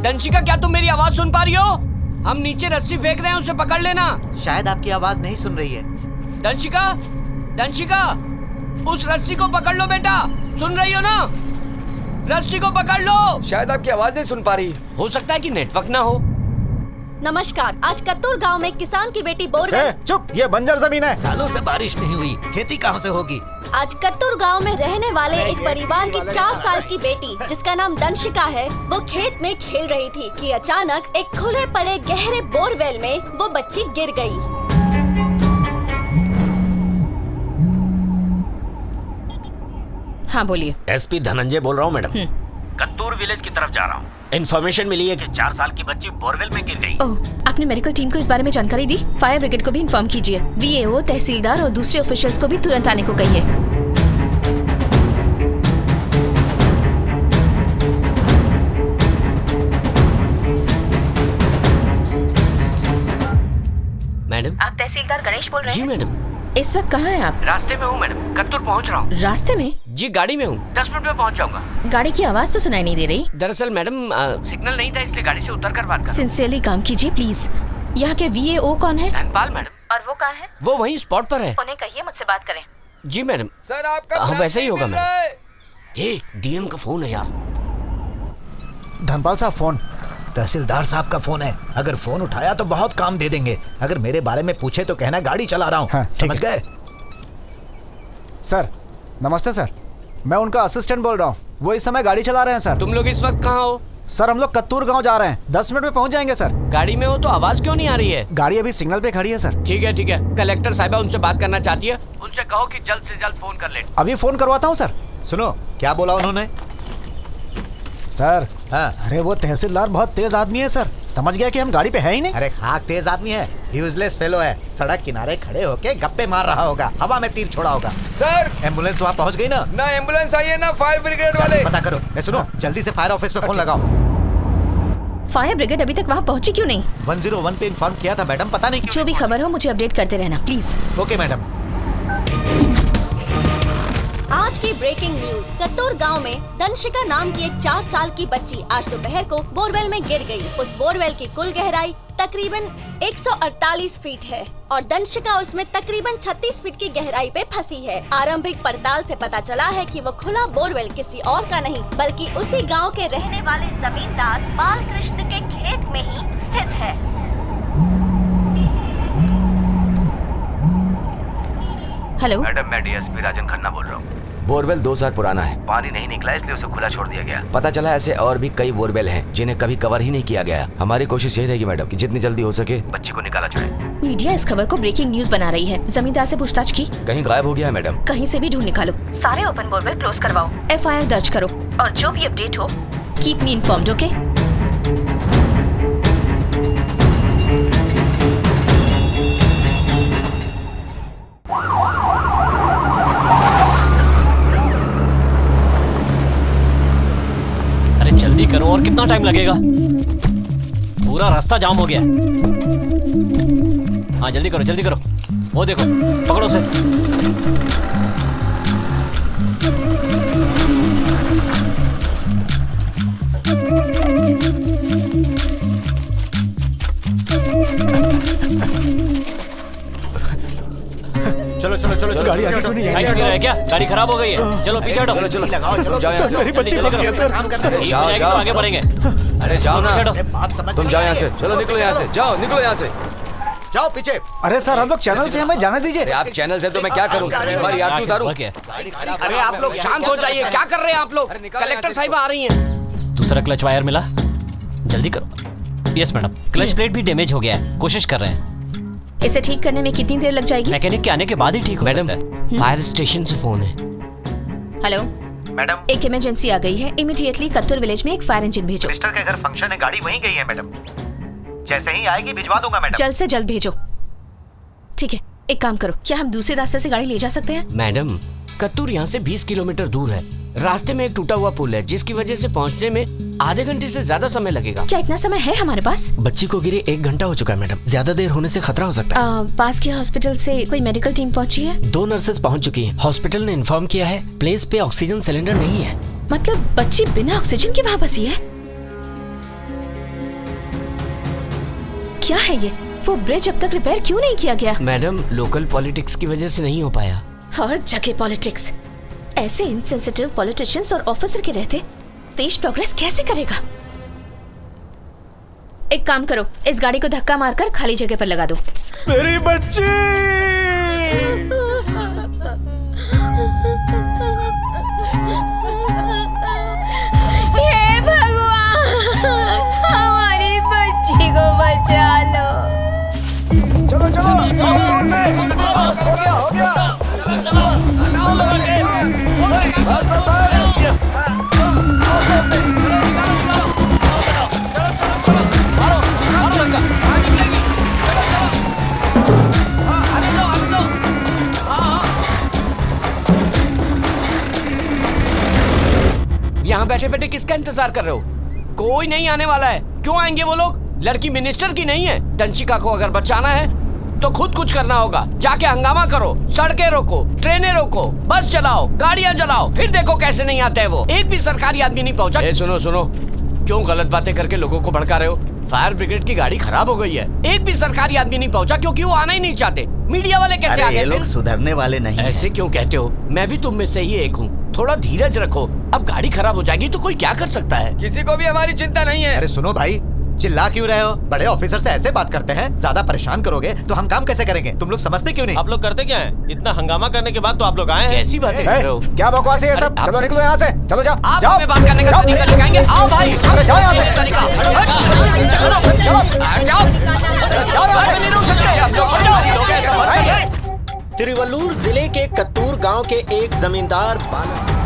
दंशिका, क्या तुम मेरी आवाज सुन पा रही हो? हम नीचे रस्सी फेंक रहे हैं, उसे पकड़ लेना। शायद आपकी आवाज नहीं सुन रही है। दंशिका, दंशिका, उस रस्सी को पकड़ लो बेटा, सुन रही हो ना? रस्सी को पकड़ लो। शायद आपकी आवाज नहीं सुन पा रही। हो सकता है कि नेटवर्क ना हो। नमस्कार, आज कत्तूर गांव में किसान की बेटी बोरवेल। चुप, ये बंजर जमीन है। सालों से बारिश नहीं हुई, खेती कहाँ से होगी? आज कत्तूर गांव में रहने वाले एक परिवार की 4 साल की बेटी जिसका नाम दंशिका है, वो खेत में खेल रही थी कि अचानक एक खुले पड़े गहरे बोरवेल में वो बच्ची गिर गई। हाँ बोलिए। एसपी धनंजय बोल रहा हूँ मैडम। कत्तूर विलेज की तरफ जा रहा हूँ। इन्फॉर्मेशन मिली है कि 4 साल की बच्ची बोरवेल में गिर गई। ओह, आपने मेडिकल टीम को इस बारे में जानकारी दी? फायर ब्रिगेड को भी इन्फॉर्म कीजिए। वीएओ, तहसीलदार और दूसरे ऑफिशियल्स को भी तुरंत आने को कहिए। मैडम। आप तहसीलदार गणेश बोल रहे जी हैं? मैडम। इस वक्त कहाँ हैं आप? रास्ते में हूँ मैडम, कत्तूर पहुँच रहा हूँ। रास्ते में? जी गाड़ी में हूँ, 10 मिनट में पहुँच जाऊंगा। गाड़ी की आवाज तो सुनाई नहीं दे रही। दरअसल मैडम सिग्नल नहीं था, इसलिए गाड़ी से उतर कर बात कर। सिंसियरली काम कीजिए प्लीज। यहाँ के वीएओ कौन है? धनपाल मैडम। और वो कहाँ है? वो वहीं स्पॉट पर है। उन्हें कहिए मुझसे बात करें। जी मैडम। सर आपका हाँ वैसे ही होगा मिल रहा है। मैडम। डीएम का फोन है यार। धनपाल साहब फोन। तहसीलदार साहब का फोन है, अगर फोन उठाया तो बहुत काम दे देंगे। अगर मेरे बारे में पूछे तो कहना गाड़ी चला रहा हूँ। हाँ, समझ गए? सर नमस्ते सर, मैं उनका असिस्टेंट बोल रहा हूँ। वो इस समय गाड़ी चला रहे हैं सर। तुम लोग इस वक्त कहाँ हो? सर हम लोग कत्तूर गांव जा रहे हैं, 10 मिनट में पहुंच जाएंगे सर। गाड़ी में हो तो आवाज क्यों नहीं आ रही है? गाड़ी अभी सिग्नल पे खड़ी है सर। ठीक है ठीक है, कलेक्टर साहिबा उनसे बात करना चाहती है, उनसे कहो कि जल्द से जल्द फोन कर ले। अभी फोन करवाता हूँ सर। सुनो क्या बोला उन्होंने? सर हाँ। अरे वो तहसीलदार बहुत तेज आदमी है सर, समझ गया कि हम गाड़ी पे है ही नहीं। अरे खाक तेज आदमी है, यूजलेस फेलो है। सड़क किनारे खड़े होके गप्पे मार रहा होगा, हवा में तीर छोड़ा होगा। सर एम्बुलेंस वहाँ पहुँच गई ना? ना एम्बुलेंस आई है ना फायर ब्रिगेड वाले। पता करो। सुनो जल्दी से फायर ऑफिस पे फोन लगाओ। फायर ब्रिगेड अभी तक वहाँ पहुँची क्यों नहीं? 101 पे इन्फॉर्म किया था मैडम, पता नहीं जो भी खबर हो मुझे अपडेट करते रहना प्लीज। Okay madam. आज की ब्रेकिंग न्यूज, कत्तूर गांव में दंशिका नाम की एक 4 साल की बच्ची आज दोपहर को बोरवेल में गिर गई। उस बोरवेल की कुल गहराई तकरीबन 148 फीट है और दंशिका उसमें तकरीबन 36 फीट की गहराई पे फंसी है। आरंभिक पड़ताल से पता चला है कि वो खुला बोरवेल किसी और का नहीं बल्कि उसी गांव के रहने वाले जमींदार बालकृष्ण के खेत में ही स्थित है। हेलो मैडम, मैं डीएसपी राजन खन्ना बोल रहा हूँ। बोरवेल 2 साल पुराना है, पानी नहीं निकला इसलिए उसे खुला छोड़ दिया गया। पता चला ऐसे और भी कई बोरवेल हैं जिन्हें कभी कवर ही नहीं किया गया। हमारी कोशिश यही रहेगी मैडम कि जितनी जल्दी हो सके बच्ची को निकाला जाए। मीडिया इस खबर को ब्रेकिंग न्यूज बना रही है। जमींदार से पूछताछ की? कहीं गायब हो गया है मैडम। कहीं से भी ढूंढ निकालो। सारे ओपन बोरवेल क्लोज करवाओ, FIR दर्ज करो और जो भी अपडेट हो कीप मी इन्फॉर्म्ड। ओके? अरे जल्दी करो, और कितना टाइम लगेगा? पूरा रास्ता जाम हो गया। हाँ जल्दी करो जल्दी करो। वो देखो पकड़ो उसे। चलो चलो चलो चलो गाड़ी आगे क्यों नहीं थैंक्स नहीं है क्या? गाड़ी खराब हो गई है। चलो पीछे हटो। चलो लगाओ चलो सर मेरी बच्ची फंसी है सर। जाओ जाओ आगे बढ़ेंगे। अरे जाओ ना, बात समझ तुम जाओ यहाँ से, चलो निकलो यहाँ से, जाओ निकलो यहाँ से। जाओ पीछे। अरे सर हम लोग चैनल से हमें जाने दीजिए। अरे आप चैनल से तो मैं क्या करूँ, हमारी आरती उतारूँ। अरे आप लोग शांत हो जाइए, क्या कर रहे हैं आप लोग? कलेक्टर साहिबा आ रही हैं। दूसरा क्लच वायर मिला, जल्दी करो। यस मैडम, क्लच प्लेट भी डैमेज हो गया है, कोशिश कर रहे हैं। इसे ठीक करने में कितनी देर लग जाएगी? मैकेनिक के आने के बाद ही ठीक हो सकता है। फायर स्टेशन से फोन है। हेलो मैडम एक इमरजेंसी आ गई है, इमीडिएटली कत्तूर विलेज में एक फायर इंजन भेजो। मिस्टर के घर फंक्शन है, गाड़ी वहीं गई है मैडम। जैसे ही आएगी भिजवा दूंगा मैडम। जल्द से जल्द भेजो। ठीक है, एक काम करो, क्या हम दूसरे रास्ते से गाड़ी ले जा सकते हैं? मैडम, कत्तूर यहाँ से 20 किलोमीटर दूर है। रास्ते में एक टूटा हुआ पुल है, जिसकी वजह से पहुँचने में आधे घंटे से ज्यादा समय लगेगा। क्या इतना समय है हमारे पास? बच्ची को गिरे 1 घंटा हो चुका है मैडम, ज्यादा देर होने से खतरा हो सकता है। पास के हॉस्पिटल से कोई मेडिकल टीम पहुंची है? 2 नर्सेस पहुंच चुकी हैं। हॉस्पिटल ने इन्फॉर्म किया है प्लेस पे ऑक्सीजन सिलेंडर नहीं है। मतलब बच्ची बिना ऑक्सीजन के वहाँ फंसी है? क्या है ये? वो ब्रिज अब तक रिपेयर क्यों नहीं किया गया? मैडम, लोकल पॉलिटिक्स की वजह से नहीं हो पाया। हर जगह पॉलिटिक्स। ऐसे इनसेंसिटिव पॉलिटिशियंस और ऑफिसर के रहते देश प्रोग्रेस कैसे करेगा? एक काम करो, इस गाड़ी को धक्का मारकर खाली जगह पर लगा दो। मेरी बच्ची। हे भगवान, हमारी बच्ची को बचा लो। चलो चलो जोर से। बस, हो गया हो गया। यहाँ बैठे बैठे किसका इंतजार कर रहे हो? कोई नहीं आने वाला है। क्यों आएंगे वो लोग? लड़की मिनिस्टर की नहीं है। तंशिका को अगर बचाना है तो खुद कुछ करना होगा। जाके हंगामा करो, सड़कें रोको, ट्रेनें रोको, बस चलाओ, गाड़ियां जलाओ, फिर देखो कैसे नहीं आते हैं वो। एक भी सरकारी आदमी नहीं पहुंचा। सुनो सुनो, क्यों गलत बातें करके लोगों को भड़का रहे हो? फायर ब्रिगेड की गाड़ी खराब हो गई है, एक भी सरकारी आदमी नहीं पहुंचा क्योंकि वो आना ही नहीं चाहते। मीडिया वाले कैसे आ गए? ये लोग सुधरने वाले नहीं। ऐसे क्यों कहते हो? मैं भी तुम में से ही एक हूँ। थोड़ा धीरज रखो, अब गाड़ी खराब हो जाएगी तो कोई क्या कर सकता है? किसी को भी हमारी चिंता नहीं है। अरे सुनो भाई, चिल्ला क्यों रहे हो? बड़े ऑफिसर से ऐसे बात करते हैं? ज्यादा परेशान करोगे तो हम काम कैसे करेंगे? तुम लोग समझते क्यों नहीं? आप लोग करते क्या हैं? इतना हंगामा करने के बाद तो आप लोग आए हैं। कैसी बातें कर रहे हो? क्या बकवास है ये सब? चलो निकलो यहाँ से। चलो जाओ। आप जाओ। हमें बात करने का तरीका सिखाएंगे? आओ भाई, अरे जाओ यहाँ से। तरीका। चलो जाओ तिरुवल्लुर जिले के कत्तूर गांव के एक जमींदार बालक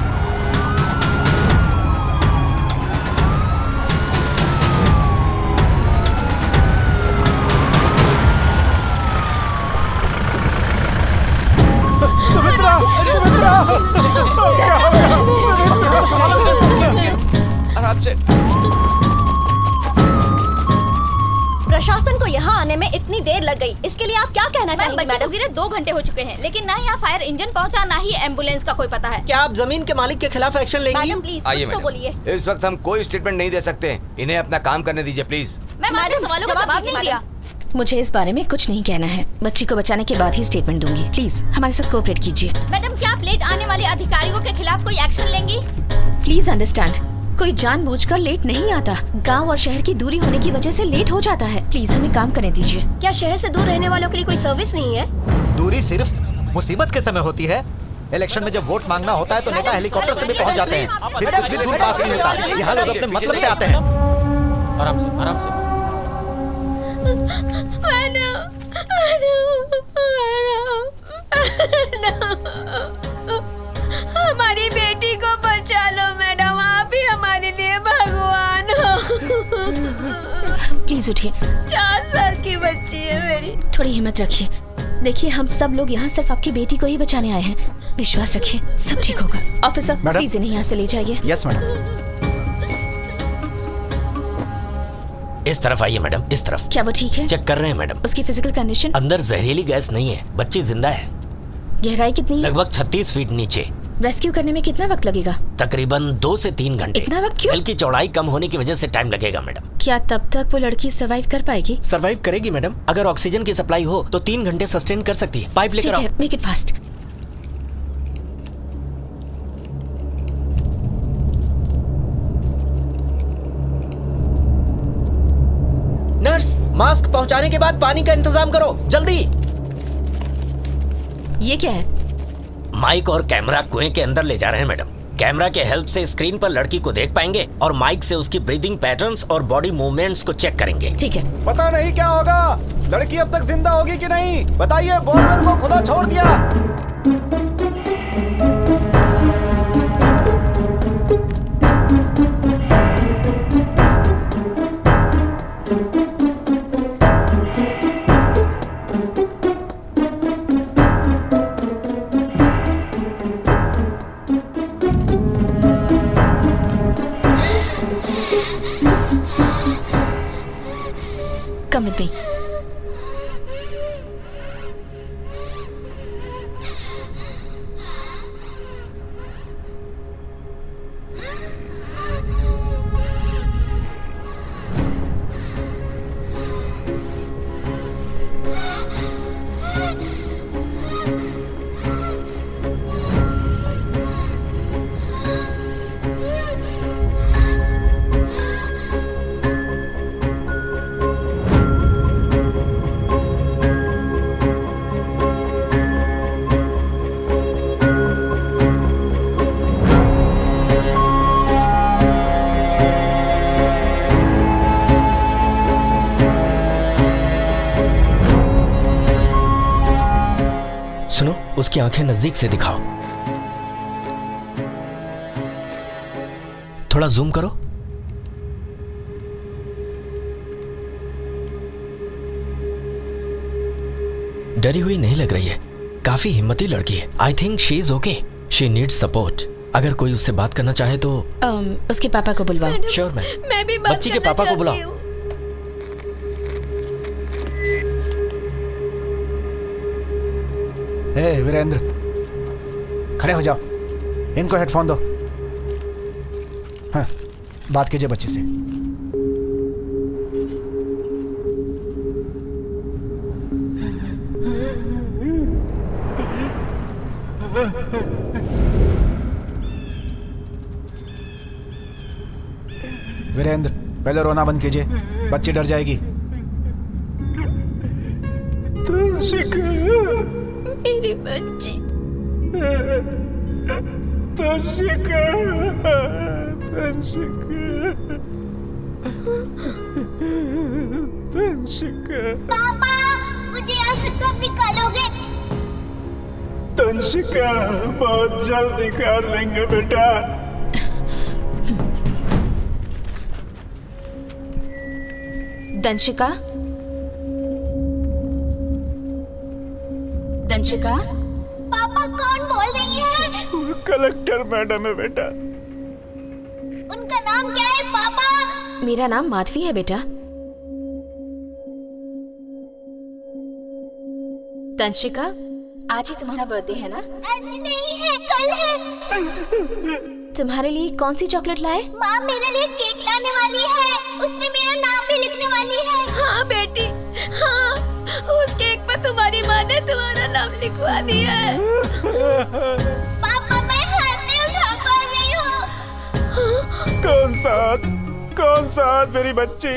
आराम से। प्रशासन को यहाँ आने में इतनी देर लग गई, इसके लिए आप क्या कहना चाहेंगे मैडम? गिरे 2 घंटे हो चुके हैं, लेकिन ना यहाँ फायर इंजन पहुँचा, ना ही एम्बुलेंस का कोई पता है। क्या आप जमीन के मालिक के खिलाफ एक्शन लेंगी? मैडम प्लीज आइए कुछ तो बोलिए। इस वक्त हम कोई स्टेटमेंट नहीं दे सकते। इन्हें अपना काम करने दीजिए प्लीज। मैम, आपने सवालों का जवाब नहीं दिया। मुझे इस बारे में कुछ नहीं कहना है। बच्ची को बचाने के बाद ही स्टेटमेंट दूंगी। प्लीज हमारे साथ कोऑपरेट कीजिए। मैडम, क्या आप लेट आने वाले अधिकारियों के खिलाफ कोई एक्शन लेंगी? प्लीज अंडरस्टैंड, कोई जानबूझकर लेट नहीं आता। गांव और शहर की दूरी होने की वजह से लेट हो जाता है। प्लीज हमें काम करने दीजिए। क्या शहर से दूर रहने वालों के लिए कोई सर्विस नहीं है? दूरी सिर्फ मुसीबत के समय होती है। इलेक्शन में जब वोट मांगना होता है तो नेता हेलीकॉप्टर से भी पहुंच जाते हैं, फिर कुछ भी दूर पास नहीं होता। यहाँ लोग अपने मतलब से आते हैं। आराम से आराम से। हमारी बेटी को बचा लो मैडम, आप ही हमारे लिए भगवान हो। प्लीज उठिए। 4 साल की बच्ची है मेरी। थोड़ी हिम्मत रखिए। देखिए, हम सब लोग यहाँ सिर्फ आपकी बेटी को ही बचाने आए हैं। विश्वास रखिए, सब ठीक होगा। ऑफिसर प्लीज इन्हें यहाँ से ले जाइए। Yes madam. इस तरफ आइए मैडम, इस तरफ। क्या वो ठीक है? चेक कर रहे हैं मैडम। उसकी फिजिकल कंडीशन? अंदर जहरीली गैस नहीं है, बच्ची जिंदा है। गहराई कितनी है? लगभग 36 फीट नीचे। रेस्क्यू करने में कितना वक्त लगेगा? तकरीबन 2 से 3 घंटे। इतना वक्त क्यों? वेल की चौड़ाई कम होने की वजह से टाइम लगेगा मैडम। क्या तब तक वो लड़की सर्वाइव कर पाएगी? सर्वाइव करेगी मैडम। अगर ऑक्सीजन की सप्लाई हो तो 3 घंटे सस्टेन कर सकती है। पाइप लेकर आओ। Make it fast. Nurse, mask पहुंचाने के बाद पानी का इंतजाम करो, जल्दी। ये क्या है? माइक और कैमरा कुएं के अंदर ले जा रहे हैं मैडम। कैमरा के हेल्प से स्क्रीन पर लड़की को देख पाएंगे और माइक से उसकी ब्रीदिंग पैटर्न्स और बॉडी मूवमेंट्स को चेक करेंगे। ठीक है। पता नहीं क्या होगा, लड़की अब तक जिंदा होगी कि नहीं। बताइए, बोरवेल को खुला छोड़ दिया। Come with me. सुनो, उसकी आंखें नजदीक से दिखाओ। थोड़ा जूम करो। डरी हुई नहीं लग रही है, काफी हिम्मती लड़की है। I think she is okay. She needs support. अगर कोई उससे बात करना चाहे तो उसके पापा को बुलवाओ। Sure ma'am. मैं भी बात बच्ची के पापा को बुलाओ। हे वीरेंद्र, खड़े हो जाओ, इनको हेडफोन दो। हाँ, बात कीजिए बच्ची से। वीरेंद्र, पहले रोना बंद कीजिए, बच्ची डर जाएगी। मेरी बच्ची। पापा, मुझे यहाँ से कब निकालोगे? तंशिका, बहुत जल्द निकाल लेंगे बेटा। दंशिका, दंशिका। पापा, कौन बोल रही है? कलेक्टर मैडम है बेटा। उनका नाम क्या है पापा? मेरा नाम माधवी है बेटा। दंशिका, आज ही तुम्हारा बर्थडे है ना? आज नहीं है, कल है। तुम्हारे लिए कौन सी चॉकलेट लाए? माँ मेरे लिए केक लाने वाली है, उसमें मेरा नाम भी लिखने वाली है। हाँ बेटी, हाँ, उस केक पर तुम्हारी माँ ने तुम्हारा नाम लिखवा दिया है। पापा, मैं हाथ नहीं उठा पा रही हूँ। कौन सा हाथ मेरी बच्ची?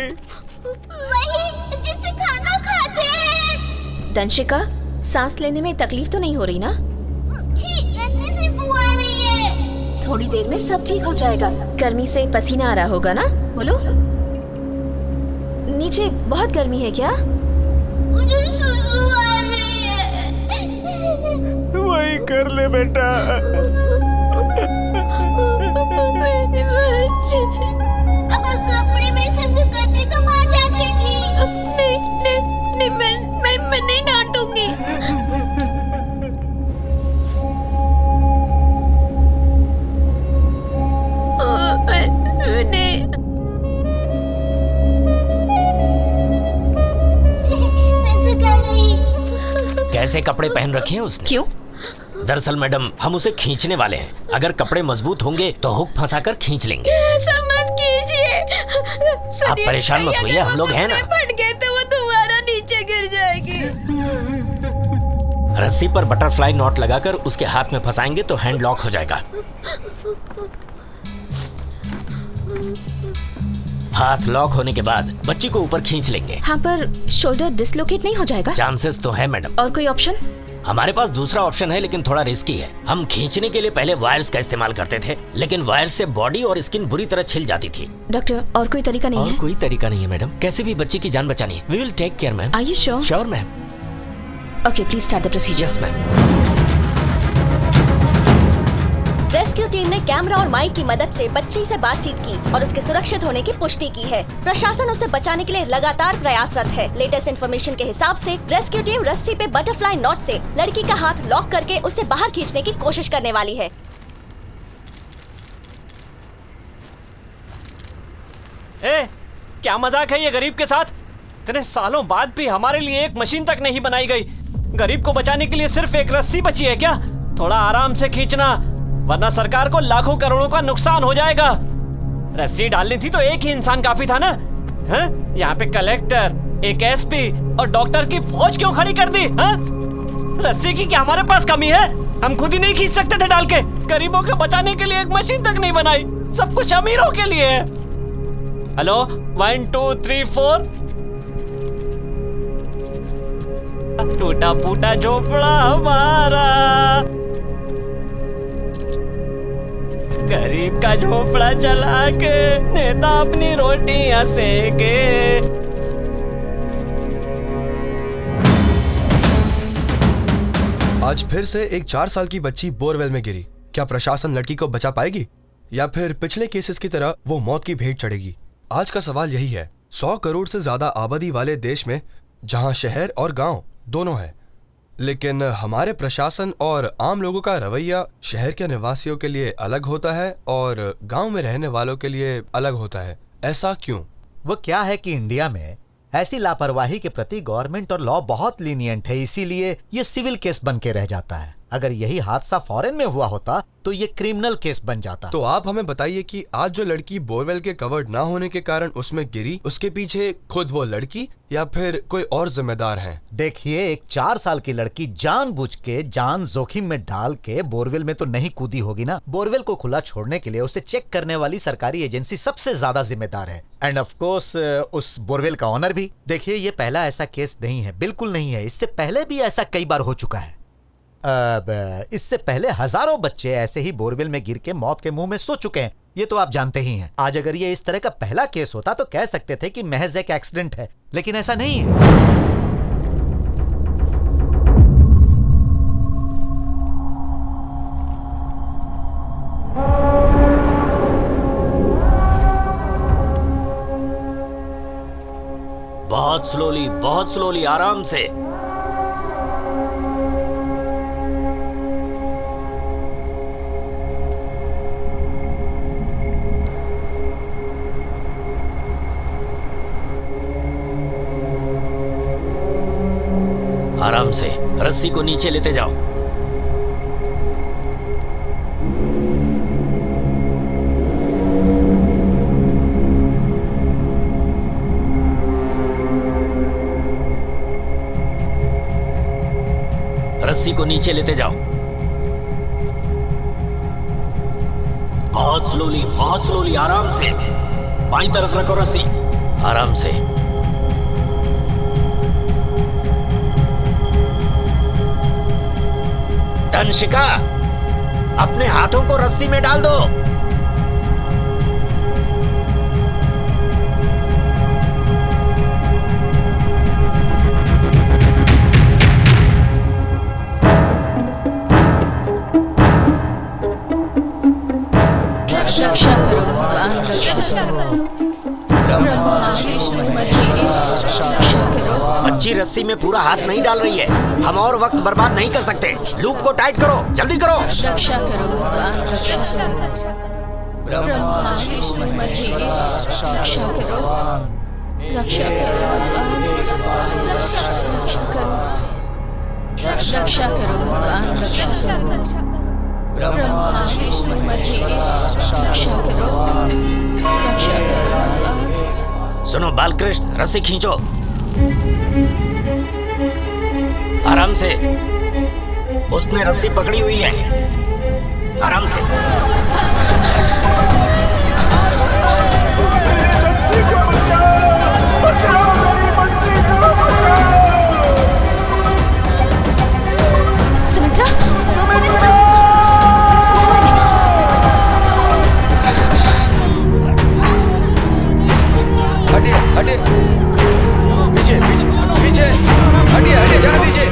वही जिससे खाना खाते हैं। दंशिका, सांस लेने में तकलीफ तो नहीं हो रही ना? गंदे से बू आ रही है। थोड़ी देर में सब ठीक हो जाएगा। गर्मी से पसीना आ रहा होगा ना? बोलो। नीचे बहुत गर्मी है क्या? मुझे सुसु आ रही है। वही कर ले बेटा। अगर कपड़े में सुसु करती तो माँ डांटेगी। नहीं, मैं नहीं डांटूंगी। ऐसे कपड़े पहन रखे हैं उसने। क्यों? दरअसल मैडम, हम उसे खींचने वाले हैं। अगर कपड़े मजबूत होंगे तो हुक फंसाकर खींच लेंगे। ऐसा मत कीजिए। आप परेशान मत होइए, हम लोग हैं ना। फट गए तो वो दोबारा नीचे गिर जाएगी। रस्सी पर बटरफ्लाई नॉट लगाकर उसके हाथ में फंसाएंगे तो हैंड लॉक हो जाएगा। हाथ लॉक होने के बाद बच्ची को ऊपर खींच लेंगे। हाँ, पर शोल्डर डिसलोकेट नहीं हो जाएगा? चांसेस तो है मैडम। और कोई ऑप्शन? हमारे पास दूसरा ऑप्शन है, लेकिन थोड़ा रिस्की है। हम खींचने के लिए पहले वायर्स का इस्तेमाल करते थे, लेकिन वायर्स से बॉडी और स्किन बुरी तरह छिल जाती थी। डॉक्टर, और कोई तरीका नहीं और है? कोई तरीका नहीं है मैडम। कैसे भी बच्ची की जान बचानी है। We will take care ma'am. Are you sure? Sure ma'am. Okay, please start the procedure. Yes ma'am. Rescue team ने कैमरा और माइक की मदद से बच्ची से बातचीत की और उसके सुरक्षित होने की पुष्टि की है। प्रशासन उसे बचाने के लिए लगातार प्रयासरत है। लेटेस्ट इन्फॉर्मेशन के हिसाब से रेस्क्यू टीम रस्सी पे बटरफ्लाई नॉट से लड़की का हाथ लॉक करके उसे बाहर खींचने की कोशिश करने वाली है। क्या मजाक है ये गरीब के साथ? इतने सालों बाद भी हमारे लिए एक मशीन तक नहीं बनाई गई। गरीब को बचाने के लिए सिर्फ एक रस्सी बची है क्या? थोड़ा आराम से खींचना, वरना सरकार को लाखों करोड़ों का नुकसान हो जाएगा। रस्सी डालनी थी तो एक ही इंसान काफी था ना? यहाँ पे कलेक्टर, एक एसपी और डॉक्टर की फौज क्यों खड़ी कर दी? रस्सी की क्या हमारे पास कमी है? हम खुद ही नहीं खींच सकते थे डाल के? गरीबों को बचाने के लिए एक मशीन तक नहीं बनाई। सब कुछ अमीरों के लिए है। हेलो, 1 2 3 4। टूटा फूटा झोपड़ा हमारा, गरीब का झोपड़ा चला के नेता अपनी रोटियां सेके। आज फिर से एक 4 साल की बच्ची बोरवेल में गिरी। क्या प्रशासन लड़की को बचा पाएगी या फिर पिछले केसेस की तरह वो मौत की भेंट चढ़ेगी? आज का सवाल यही है। 100 करोड़ से ज्यादा आबादी वाले देश में जहां शहर और गांव दोनों है, लेकिन हमारे प्रशासन और आम लोगों का रवैया शहर के निवासियों के लिए अलग होता है और गांव में रहने वालों के लिए अलग होता है। ऐसा क्यों? वो क्या है कि इंडिया में ऐसी लापरवाही के प्रति गवर्नमेंट और लॉ बहुत लीनियंट है, इसीलिए ये सिविल केस बन के रह जाता है। अगर यही हादसा फॉरेन में हुआ होता तो ये क्रिमिनल केस बन जाता। तो आप हमें बताइए कि आज जो लड़की बोरवेल के कवर्ड ना होने के कारण उसमें गिरी, उसके पीछे खुद वो लड़की या फिर कोई और जिम्मेदार है? देखिए, एक 4 साल की लड़की जानबूझ के जान जोखिम में डाल के बोरवेल में तो नहीं कूदी होगी ना। बोरवेल को खुला छोड़ने के लिए उसे चेक करने वाली सरकारी एजेंसी सबसे ज्यादा जिम्मेदार है, एंड ऑफ कोर्स उस बोरवेल का ऑनर भी। देखिए, ये पहला ऐसा केस नहीं है, बिल्कुल नहीं है। इससे पहले भी ऐसा कई बार हो चुका है। इससे पहले हजारों बच्चे ऐसे ही बोरवेल में गिर के मौत के मुंह में सो चुके हैं, ये तो आप जानते ही हैं। आज अगर ये इस तरह का पहला केस होता तो कह सकते थे कि महज एक एक्सीडेंट है, लेकिन ऐसा नहीं है। बहुत स्लोली, आराम से। आराम से रस्सी को नीचे लेते जाओ। रस्सी को नीचे लेते जाओ। बहुत स्लोली, आराम से। बाईं तरफ रखो रस्सी, आराम से। तंशिका, अपने हाथों को रस्सी में डाल दो। बच्ची रस्सी में पूरा हाथ नहीं डाल रही है, हम और वक्त बर्बाद नहीं कर सकते। लूप को टाइट करो, जल्दी करो। रक्षा करो, रक्षा करो भगवान, रक्षा करो। ब्रह्मा विष्णु महेश, रक्षा करो, रक्षा करो भगवान। सुनो बालकृष्ण, रस्सी खींचो। आराम से। उसने रस्सी पकड़ी हुई है, आराम से। मेरी बच्ची को बचाओ, बचाओ मेरी बच्ची को बचाओ। सुमित्रा, सुमित्रा, हटिए हटिए, पीछे पीछे पीछे, हटिए हटिए, जरा पीछे।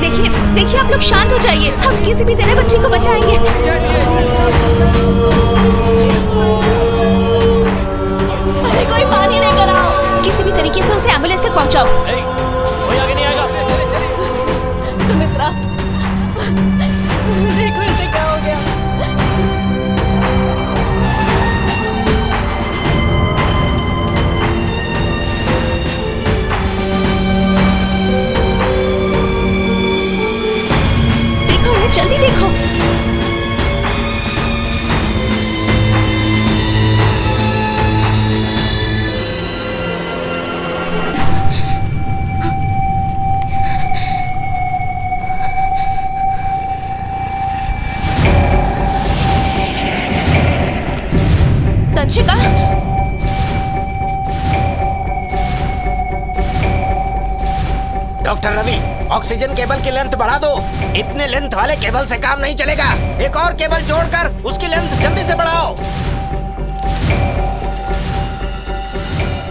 देखिए देखिए, आप लोग शांत हो जाइए, हम किसी भी तरह बच्ची को बचाएंगे। अरे कोई पानी लेकर आओ। किसी भी तरीके से उसे एम्बुलेंस तक पहुंचाओ। कोई आगे नहीं आएगा। सुमित्रा, देखो इसे क्या हो गया। देखो इन्हें, जल्दी देखो। तंशिका, डॉक्टर रवि, ऑक्सीजन केबल की लेंथ बढ़ा दो। इतने लेंथ वाले केबल से काम नहीं चलेगा। एक और केबल जोड़कर उसकी लेंथ जल्दी से बढ़ाओ।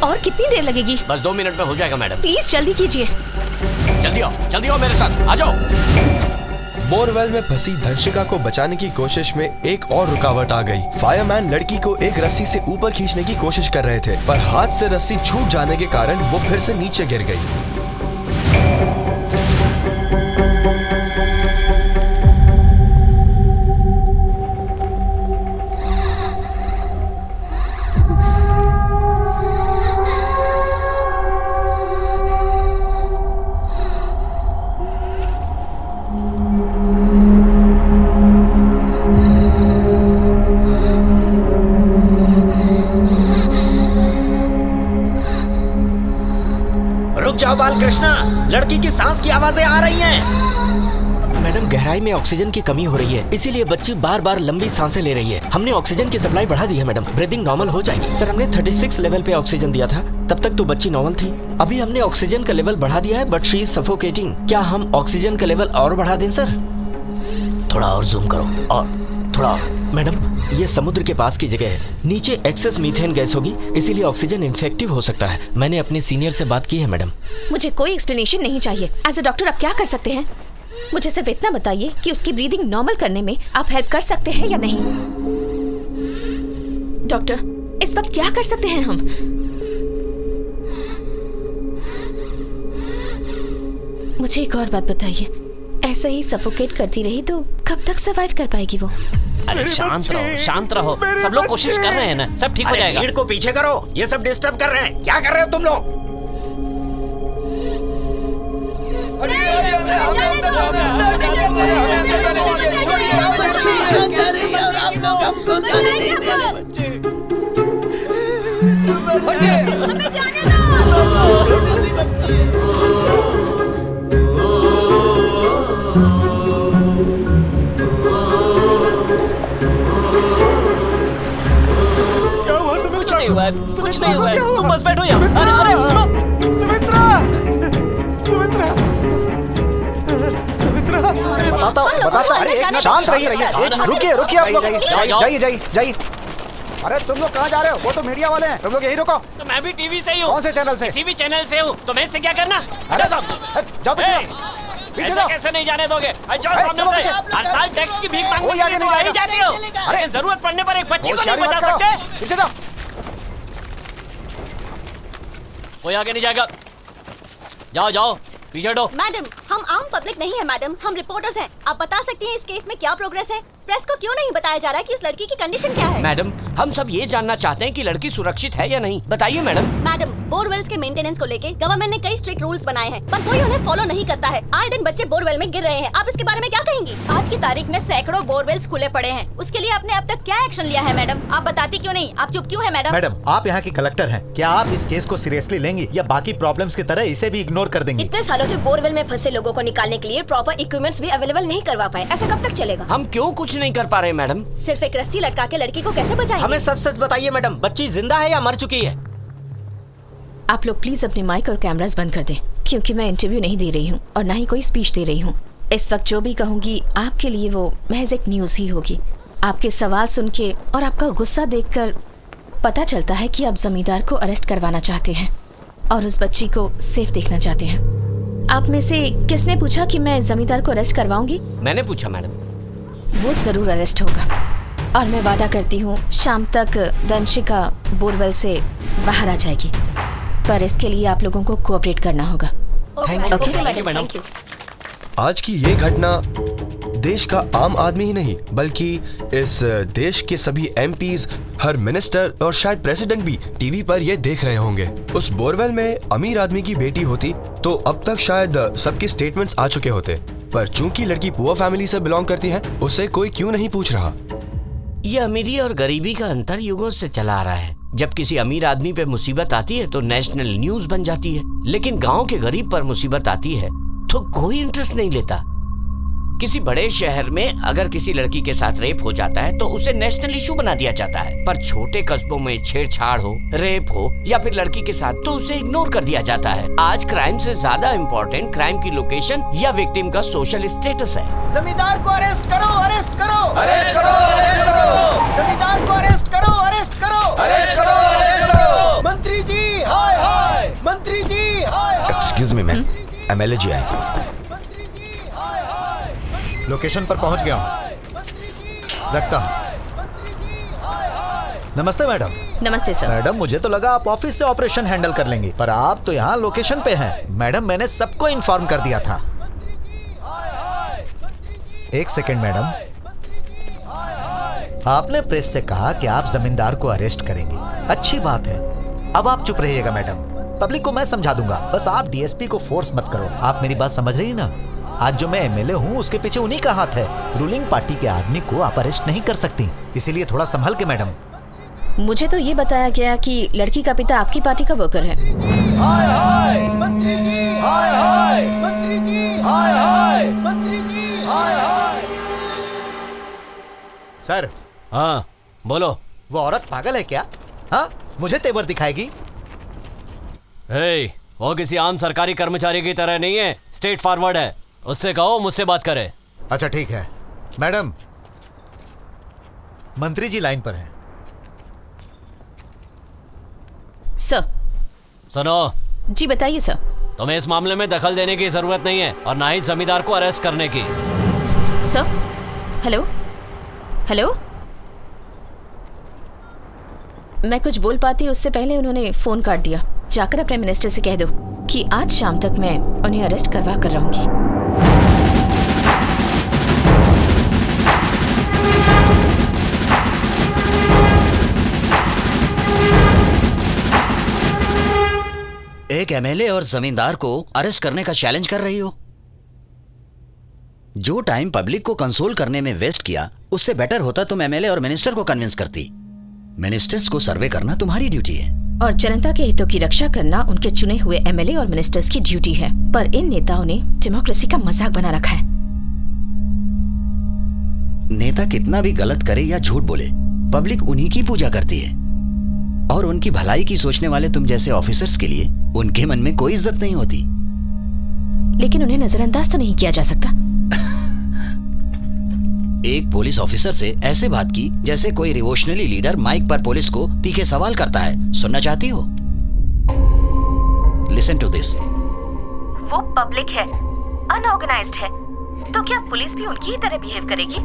और कितनी देर लगेगी? बस 2 मिनट में हो जाएगा मैडम। प्लीज जल्दी कीजिए। जल्दी आओ मेरे साथ, आ जाओ। बोरवेल में फंसी धंशिका को बचाने की कोशिश में एक और रुकावट आ गई। फायरमैन लड़की को एक रस्सी से ऊपर खींचने की कोशिश कर रहे थे, पर हाथ से रस्सी छूट जाने के कारण वो फिर से नीचे गिर गई। रुक जाओ बालकृष्णा, लड़की की सांस की आवाजें आ रही हैं। मैडम, गहराई में ऑक्सीजन की कमी हो रही है, इसीलिए बच्ची बार बार लंबी सांसें ले रही है। हमने ऑक्सीजन की सप्लाई बढ़ा दी है मैडम, ब्रीदिंग नॉर्मल हो जाएगी। सर, हमने 36 लेवल पे ऑक्सीजन दिया था, तब तक तो बच्ची नॉर्मल थी। अभी हमने ऑक्सीजन का लेवल बढ़ा दिया है, बट शी इज सफोकेटिंग। क्या हम ऑक्सीजन का लेवल और बढ़ा दें सर? थोड़ा और जूम करो, और थोड़ा और। मैडम, ये समुद्र के पास की जगह है, नीचे एक्सेस मीथेन गैस होगी, इसीलिए ऑक्सीजन इन्फेक्टिव हो सकता है। मैंने अपने सीनियर से बात की है मैडम। मुझे कोई एक्सप्लेनेशन नहीं चाहिए। एज अ डॉक्टर आप क्या कर सकते हैं? मुझे सिर्फ इतना बताइए कि उसकी ब्रीदिंग नॉर्मल करने में आप हेल्प कर सकते हैं या नहीं। डॉक्टर, इस वक्त क्या कर सकते हैं हम? मुझे एक और बात बताइए, ऐसा ही सफोकेट करती रही तो कब तक सर्वाइव कर पाएगी वो? अरे शांत रहो। सब लोग कोशिश कर रहे हैं ना, सब ठीक हो जाएगा। भीड़ को पीछे करो, ये सब डिस्टर्ब कर रहे हैं। क्या कर रहे हो तुम लोग? कुछ नहीं हुआ है, तुम बस बैठो यहाँ। अरे सुनो, सुमित्रा, सुमित्रा, सुमित्रा, बताता हूँ। अरे एक मिनट शांत रहिए, रुकिए आप लोग। जाइए। अरे तुम लोग कहाँ जा रहे हो? वो तो मीडिया वाले हैं, तुम लोग यही रुको। तो मैं भी टीवी से ही हूँ। कौन से चैनल से? किसी भी चैनल से हूँ, तो मैं इससे क्या करना? जाओ पीछे जाओ। कैसे नहीं जाने दोगे? जाओ सामने से। हर साल टैक्स की भीख मांगने के लिए तो आ ही जाती हो। अरे जरूरत पड़ने पर एक बच्ची को नहीं बचा सकते? पीछे जाओ। कोई आगे नहीं जाएगा। जाओ पीछे हटो। मैडम, हम आम पब्लिक नहीं है मैडम, हम रिपोर्टर्स हैं। आप बता सकती हैं इस केस में क्या प्रोग्रेस है? प्रेस को क्यों नहीं बताया जा रहा है कि उस लड़की की कंडीशन क्या है? मैडम, हम सब ये जानना चाहते हैं कि लड़की सुरक्षित है या नहीं, बताइए मैडम। मैडम, बोरवेल्स के मेंटेनेंस को लेके गवर्नमेंट ने कई स्ट्रिक्ट रूल्स बनाए हैं, पर कोई उन्हें फॉलो नहीं करता है। आए दिन बच्चे बोरवेल में गिर रहे हैं। आप इसके बारे में क्या कहेंगी? आज की तारीख में सैकड़ों बोरवेल्स खुले पड़े हैं। उसके लिए आपने अब तक क्या एक्शन लिया है मैडम? आप बताती क्यों नहीं? आप चुप क्यों है मैडम? मैडम, आप यहाँ की कलेक्टर हैं, क्या आप इस केस को सीरियसली लेंगी या बाकी प्रॉब्लम्स की तरह इसे भी इग्नोर कर देंगी? इतने सालों से बोरवेल में फंसे लोगों को निकालने के लिए प्रॉपर इक्विपमेंट्स भी अवेलेबल नहीं करवा पाए, ऐसा कब तक चलेगा? हम क्यों कुछ नहीं कर पा रहे मैडम? सिर्फ एक रस्सी लटका के लड़की को कैसे बचाएंगे? हमें सच सच बताइए मैडम, बच्ची जिंदा है या मर चुकी है? आप लोग प्लीज अपने माइक और कैमरास बंद कर दें, क्योंकि मैं इंटरव्यू नहीं दे रही हूँ और ना ही कोई स्पीच दे रही हूँ। इस वक्त जो भी कहूँगी आपके लिए वो महज एक न्यूज़ ही होगी। आपके सवाल सुन के और आपका गुस्सा देखकर पता चलता है कि आप जमींदार को अरेस्ट करवाना चाहते हैं और उस बच्ची को सेफ देखना चाहते हैं। आप में से किसने पूछा कि मैं जमींदार को अरेस्ट करवाऊंगी? मैंने पूछा मैडम। वो जरूर अरेस्ट होगा और मैं वादा करती हूँ शाम तक दंशिका बोरवेल से बाहर आ जाएगी, पर इसके लिए आप लोगों को कोऑपरेट करना होगा। Thank you madam. आज की ये घटना देश का आम आदमी ही नहीं बल्कि इस देश के सभी एमपीज, हर मिनिस्टर और शायद प्रेसिडेंट भी टीवी पर ये देख रहे होंगे। उस बोरवेल में अमीर आदमी की बेटी होती तो अब तक शायद सबके स्टेटमेंट्स आ चुके होते, पर चूंकि लड़की पुअर फैमिली से बिलोंग करती है, उसे कोई क्यों नहीं पूछ रहा। ये अमीरी और गरीबी का अंतर युगों से चला आ रहा है। जब किसी अमीर आदमी पे मुसीबत आती है तो नेशनल न्यूज बन जाती है, लेकिन गांव के गरीब पर मुसीबत आती है तो कोई इंटरेस्ट नहीं लेता। किसी बड़े शहर में अगर किसी लड़की के साथ रेप हो जाता है तो उसे नेशनल इशू बना दिया जाता है, पर छोटे कस्बों में छेड़छाड़ हो, रेप हो या फिर लड़की के साथ तो उसे इग्नोर कर दिया जाता है। आज क्राइम से ज्यादा इम्पोर्टेंट क्राइम की लोकेशन या विक्टिम का सोशल स्टेटस है। जमींदार को अरेस्ट करो, अरेस्ट करो, अरेस्ट करो, अरेस्ट करो। जमींदार को अरेस्ट करो, अरेस्ट करो, अरेस्ट करो, अरेस्ट करो। मंत्री जी हाय हाय, मंत्री जी हाय हाय। एक्सक्यूज मी मैम, एमएलए जी आए। लोकेशन पर पहुंच गया हूं, रखता हूं। नमस्ते मैडम। नमस्ते सर। मैडम, मुझे तो लगा आप ऑफिस से ऑपरेशन हैंडल कर लेंगे, पर आप तो यहाँ लोकेशन पे हैं। मैडम, मैंने सबको इन्फॉर्म कर दिया था। एक सेकेंड मैडम, आपने प्रेस से कहा कि आप जमींदार को अरेस्ट करेंगे, अच्छी बात है। अब आप चुप रहिएगा मैडम, पब्लिक को मैं समझा दूंगा, बस आप डीएसपी को फोर्स मत करो। आप मेरी बात समझ रही ना? आज जो मैं एमएलए हूँ उसके पीछे उन्हीं का हाथ है। रूलिंग पार्टी के आदमी को आप अरेस्ट नहीं कर सकती, इसीलिए थोड़ा संभल के मैडम। मुझे तो ये बताया गया कि लड़की का पिता आपकी पार्टी का वर्कर है। हाय हाय, मंत्री जी हाय हाय, मंत्री जी हाय हाय, मंत्री जी हाय हाय। सर। हाँ बोलो। वो औरत पागल है क्या? हाँ, मुझे तेवर दिखाएगी? वो किसी आम सरकारी कर्मचारी की तरह नहीं है, स्ट्रेट फॉरवर्ड है। उससे कहो मुझसे बात करे। अच्छा ठीक है। मैडम, मंत्री जी लाइन पर हैं। सर। सुनो। जी बताइए सर। तुम्हें इस मामले में दखल देने की जरूरत नहीं है और ना ही जमींदार को अरेस्ट करने की। सर। Hello hello. मैं कुछ बोल पाती उससे पहले उन्होंने फोन काट दिया। जाकर अपने मिनिस्टर से कह दो कि आज शाम तक मैं उन्हें अरेस्ट करवा कर रहूंगी। एक एमएलए और जमींदार को अरेस्ट करने का चैलेंज कर रही हो? जो टाइम पब्लिक को कंसोल करने में वेस्ट किया, उससे बेटर होता तुम एमएलए और मिनिस्टर को कन्विंस करती। मिनिस्टर्स को सर्वे करना तुम्हारी ड्यूटी है और जनता के हितों की रक्षा करना उनके चुने हुए एमएलए और मिनिस्टर्स की ड्यूटी है, पर इन नेताओं ने डेमोक्रेसी का मजाक बना रखा है। नेता कितना भी गलत करे या झूठ बोले, पब्लिक उन्हीं की पूजा करती है और उनकी भलाई की सोचने वाले तुम जैसे ऑफिसर्स के लिए उनके मन में कोई इज्जत नहीं होती। लेकिन उन्हें नजरअंदाज तो नहीं किया जा सकता। एक पुलिस ऑफिसर से ऐसे बात की जैसे कोई रिवोल्यूशनरी लीडर माइक पर पुलिस को तीखे सवाल करता है। सुनना चाहती हो? Listen to this. वो पब्लिक है, अनऑर्गेनाइज्ड है, तो क्या पुलिस भी उनकी ही तरह बिहेव करेगी?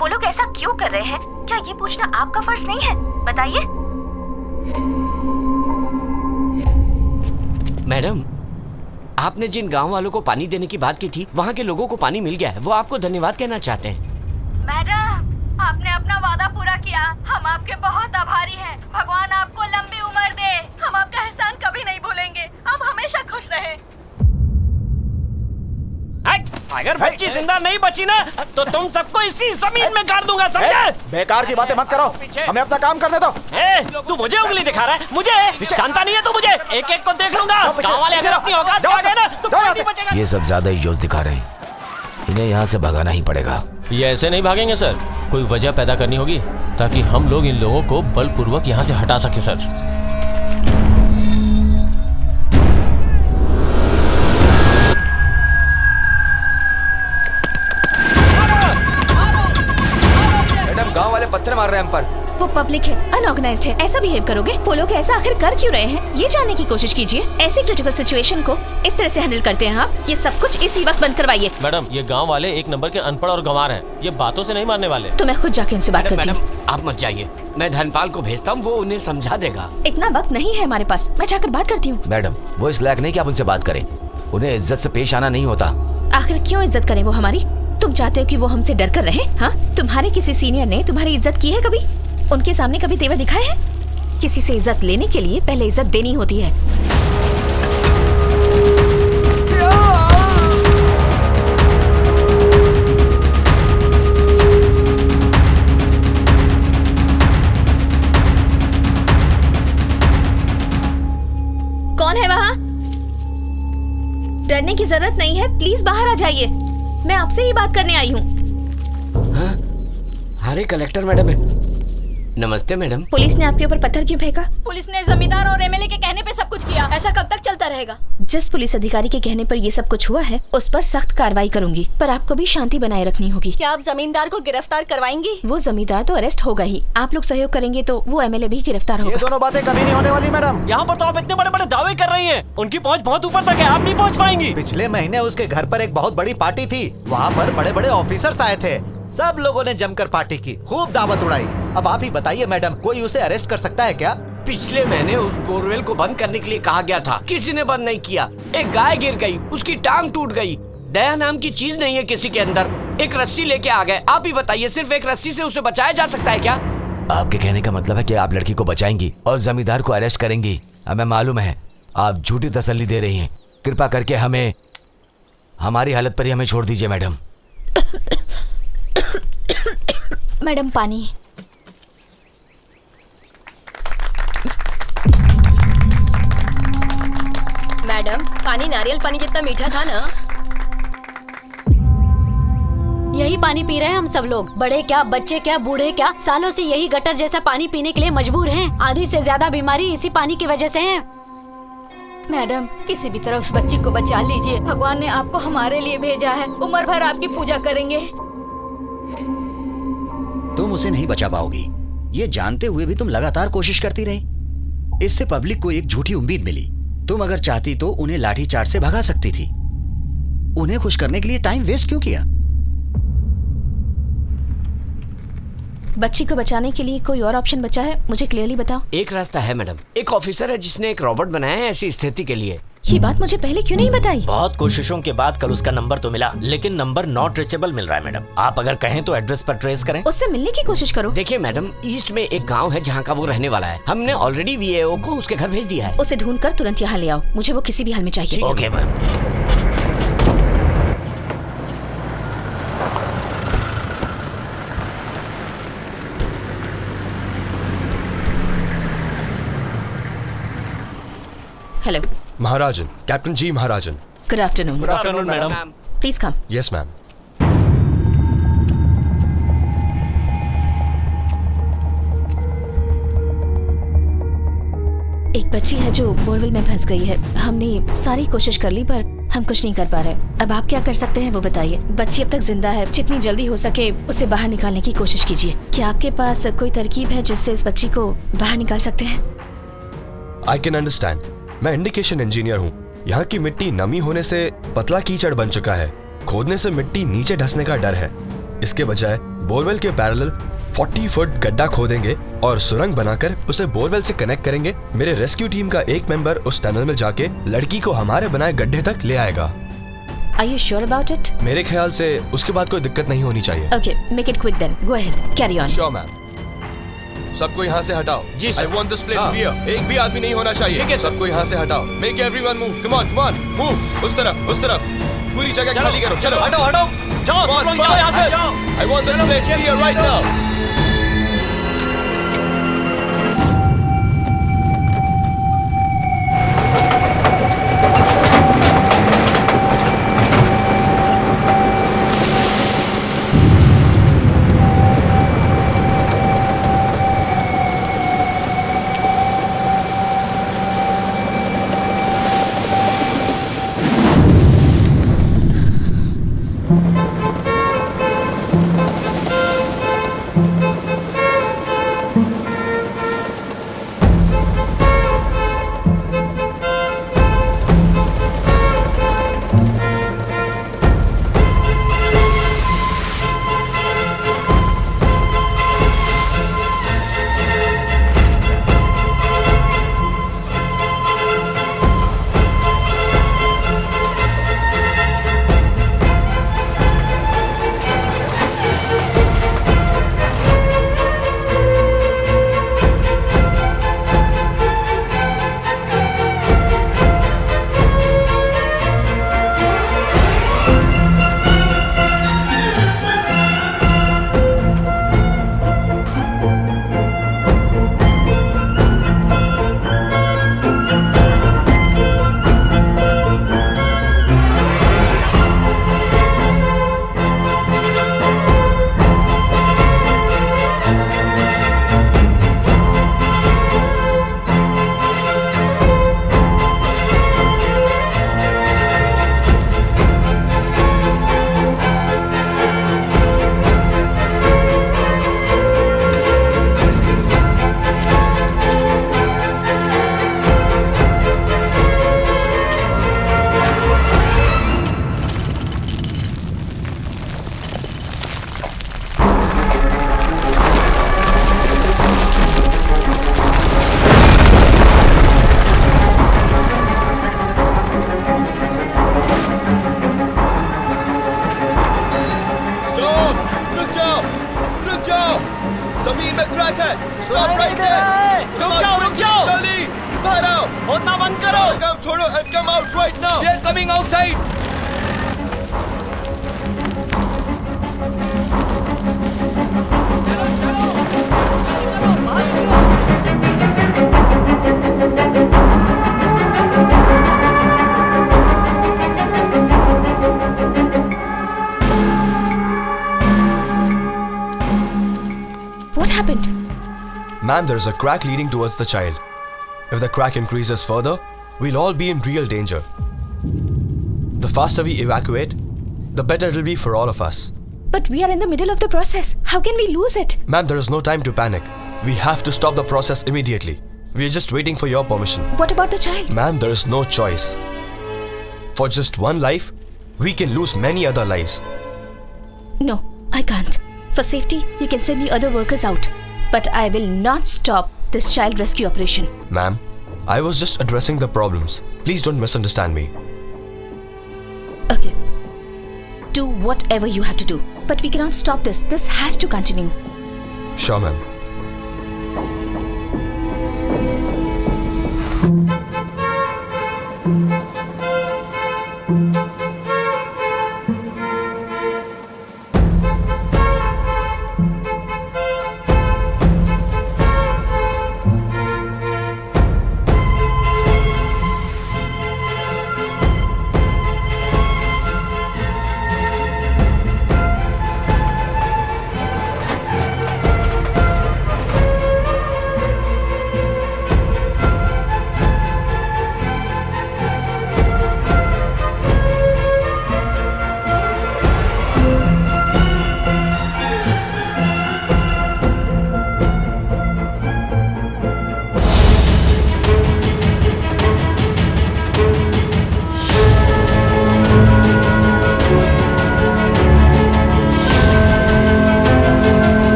वो लोग ऐसा क्यों कर रहे हैं? क्या ये पूछना आपका फर्ज नहीं है? बताइए। मैडम, आपने जिन गांव वालों को पानी देने की बात की थी, वहाँ के लोगों को पानी मिल गया है। वो आपको धन्यवाद कहना चाहते हैं। मैडम, आपने अपना वादा पूरा किया। हम आपके बहुत आभारी हैं। भगवान आपको लंबी उम्र दे। हम आपका एहसान कभी नहीं भूलेंगे। आप हमेशा खुश रहें। अगर बच्ची जिंदा नहीं बची ना तो तुम सबको इसी जमीन में गाड़ दूंगा, समझे? बेकार की बातें मत करो, हमें अपना काम करने दो। तू मुझे उंगली दिखा रहा है? मुझे जानता नहीं है तू मुझे? एक एक को देख लूंगा। गाँव वाले अगर अपनी औकात पे आ गए ना तो कोई नहीं बचेगा। ये सब ज्यादा ही जोश दिखा रहे हैं, इन्हें यहाँ से भगाना ही पड़ेगा। ये ऐसे नहीं भागेंगे सर, कोई वजह पैदा करनी होगी ताकि हम लोग इन लोगों को बलपूर्वक यहाँ से हटा सके सर। गांव वाले पत्थर मार रहे हैं हम पर। वो पब्लिक है, अनऑर्गेनाइज्ड है। ऐसा बिहेव करोगे? वो लोग ऐसा आखिर कर क्यों रहे हैं, ये जानने की कोशिश कीजिए। ऐसी क्रिटिकल सिचुएशन को इस तरह से हैंडल करते हैं आप। ये सब कुछ इसी वक्त बंद करवाइए। मैडम, ये गांव वाले एक नंबर के अनपढ़ और गंवार हैं। ये बातों से नहीं मारने वाले। तो मैं खुद जाके उनसे बात करती हूँ। आप मत जाइए, मैं धनपाल को भेजता हूँ, वो उन्हें समझा देगा। इतना वक्त नहीं है हमारे पास, मैं जाकर बात करती हूँ। मैडम, वो इस लायक नहीं कि आप उनसे बात करें। उन्हें इज्जत से पेश आना नहीं होता। आखिर क्यों इज्जत करें वो हमारी? तुम चाहते हो कि वो हमसे डर कर रहे? हाँ, तुम्हारे किसी सीनियर ने तुम्हारी इज्जत की है कभी? उनके सामने कभी तेवर दिखाए हैं? किसी से इज्जत लेने के लिए पहले इज्जत देनी होती है। कौन है वहाँ? डरने की जरूरत नहीं है, प्लीज बाहर आ जाइए। मैं आपसे ही बात करने आई हूँ। अरे कलेक्टर मैडम है। नमस्ते मैडम। पुलिस ने आपके ऊपर पत्थर क्यों फेंका? पुलिस ने जमींदार और एमएलए के कहने पे सब कुछ किया। ऐसा कब तक चलता रहेगा? जिस पुलिस अधिकारी के कहने पर ये सब कुछ हुआ है उस पर सख्त कार्रवाई करूंगी, पर आपको भी शांति बनाए रखनी होगी। क्या आप जमींदार को गिरफ्तार करवाएंगी? वो जमींदार तो अरेस्ट होगा ही, आप लोग सहयोग करेंगे तो वो एमएलए भी गिरफ्तार होगा। ये दोनों बातें कभी नहीं होने वाली मैडम। यहाँ पर तो आप इतने बड़े बड़े दावे कर रही हैं, उनकी पहुँच बहुत ऊपर तक है, आप नहीं पहुँच पाएंगी। पिछले महीने उसके घर पर एक बहुत बड़ी पार्टी थी, वहाँ पर बड़े बड़े ऑफिसर्स आए थे। सब लोगों ने जमकर पार्टी की, खूब दावत उड़ाई। अब आप ही बताइए मैडम, कोई उसे अरेस्ट कर सकता है क्या? पिछले महीने उस बोरवेल को बंद करने के लिए कहा गया था, किसी ने बंद नहीं किया। एक गाय गिर गई, उसकी टांग टूट गई। दया नाम की चीज नहीं है किसी के अंदर। एक रस्सी लेके आ गए। आप ही बताइए, सिर्फ एक रस्सी से उसे बचाया जा सकता है क्या? आपके कहने का मतलब है कि आप लड़की को बचाएंगी और जमींदार को अरेस्ट करेंगी। हमें मालूम है आप झूठी तसल्ली दे रही हैं। कृपा करके हमें हमारी हालत पर ही हमें छोड़ दीजिए मैडम। मैडम, पानी। मैडम, पानी नारियल पानी जितना मीठा था ना। यही पानी पी रहे हैं हम सब लोग, बड़े क्या बच्चे क्या बूढ़े क्या, सालों से यही गटर जैसा पानी पीने के लिए मजबूर हैं। आधी से ज्यादा बीमारी इसी पानी की वजह से है। मैडम, किसी भी तरह उस बच्ची को बचा लीजिए। भगवान ने आपको हमारे लिए भेजा है, उम्र भर आपकी पूजा करेंगे। तुम उसे नहीं बचा पाओगी, ये जानते हुए भी तुम लगातार कोशिश करती रही। इससे पब्लिक को एक झूठी उम्मीद मिली। तुम अगर चाहती तो उन्हें लाठीचार्ज से भगा सकती थी। उन्हें खुश करने के लिए टाइम वेस्ट क्यों किया? बच्ची को बचाने के लिए कोई और ऑप्शन बचा है? मुझे क्लियरली बताओ। एक रास्ता है मैडम। एक ऑफिसर है जिसने एक रोबोट बनाया है ऐसी स्थिति के लिए। ये बात मुझे पहले क्यों नहीं बताई? बहुत कोशिशों के बाद कल उसका नंबर तो मिला, लेकिन नंबर नॉट रीचेबल मिल रहा है मैडम। आप अगर कहें तो एड्रेस पर ट्रेस करें। उससे मिलने की कोशिश करो। देखिए मैडम, ईस्ट में एक गांव है जहां का वो रहने वाला है। हमने ऑलरेडी वीएओ को उसके घर भेज दिया है। उसे ढूंढकर तुरंत यहाँ ले आओ, मुझे वो किसी भी हाल में चाहिए। Okay ma'am. Hello Maharajan, captain ji Maharajan. Good afternoon. Good afternoon madam. Please come. Yes ma'am. एक बच्ची है जो बोरवेल में फंस गई है। हमने सारी कोशिश कर ली पर हम कुछ नहीं कर पा रहे। अब आप क्या कर सकते हैं वो बताइए। बच्ची अब तक जिंदा है, जितनी जल्दी हो सके उसे बाहर निकालने की कोशिश कीजिए। क्या आपके पास कोई तरकीब है जिससे इस बच्ची को बाहर निकाल सकते हैं? I can understand. मैं इंडिकेशन इंजीनियर हूँ। यहाँ की मिट्टी नमी होने से पतला कीचड़ बन चुका है। खोदने से मिट्टी नीचे धंसने का डर है। इसके बजाय बोरवेल के पैरेलल 40 फुट गड्ढा खोदेंगे और सुरंग बनाकर उसे बोरवेल से कनेक्ट करेंगे। मेरे रेस्क्यू टीम का एक मेंबर उस टनल में जाके लड़की को हमारे बनाए गड्ढे तक ले आएगा। Are you sure about it? मेरे ख्याल से उसके बाद कोई दिक्कत नहीं होनी चाहिए। Okay, make it quick then. Go ahead. Carry on. Sure, ma'am. सबको यहाँ से हटाओ। जी sir. I want this place clear. एक भी आदमी नहीं होना चाहिए। ठीक है सर। सबको यहाँ से हटाओ। Make everyone move. Come on, come on. Move. उस तरफ, उस तरफ। पूरी जगह खाली करो। चलो। हटो हटो जाओ, Come on, सब लोग जाओ यहाँ से। I want this place clear right now. Ma'am, there is a crack leading towards the child. If the crack increases further, we'll all be in real danger. The faster we evacuate, the better it'll be for all of us. But we are in the middle of the process. How can we lose it? Ma'am, there is no time to panic. We have to stop the process immediately. We are just waiting for your permission. What about the child? Ma'am, there is no choice. For just one life, we can lose many other lives. No, I can't. For safety, you can send the other workers out. But I will not stop this child rescue operation. Ma'am, I was just addressing the problems. Please don't misunderstand me. Okay. Do whatever you have to do. But we cannot stop this. This has to continue. Sure, ma'am.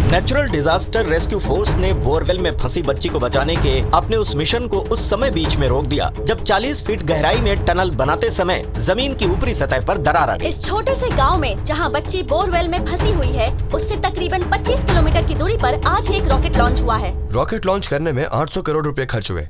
Natural disaster rescue force ने borewell में फंसी बच्ची को बचाने के अपने उस mission को उस समय बीच में रोक दिया जब 40 फीट गहराई में टनल बनाते समय जमीन की ऊपरी सतह पर दरार आ गई। इस छोटे से गांव में जहां बच्ची बोरवेल में फंसी हुई है, उससे तकरीबन 25 किलोमीटर की दूरी पर आज ही एक रॉकेट लॉन्च हुआ है। रॉकेट लॉन्च करने में 800 करोड़ रुपए खर्च हुए।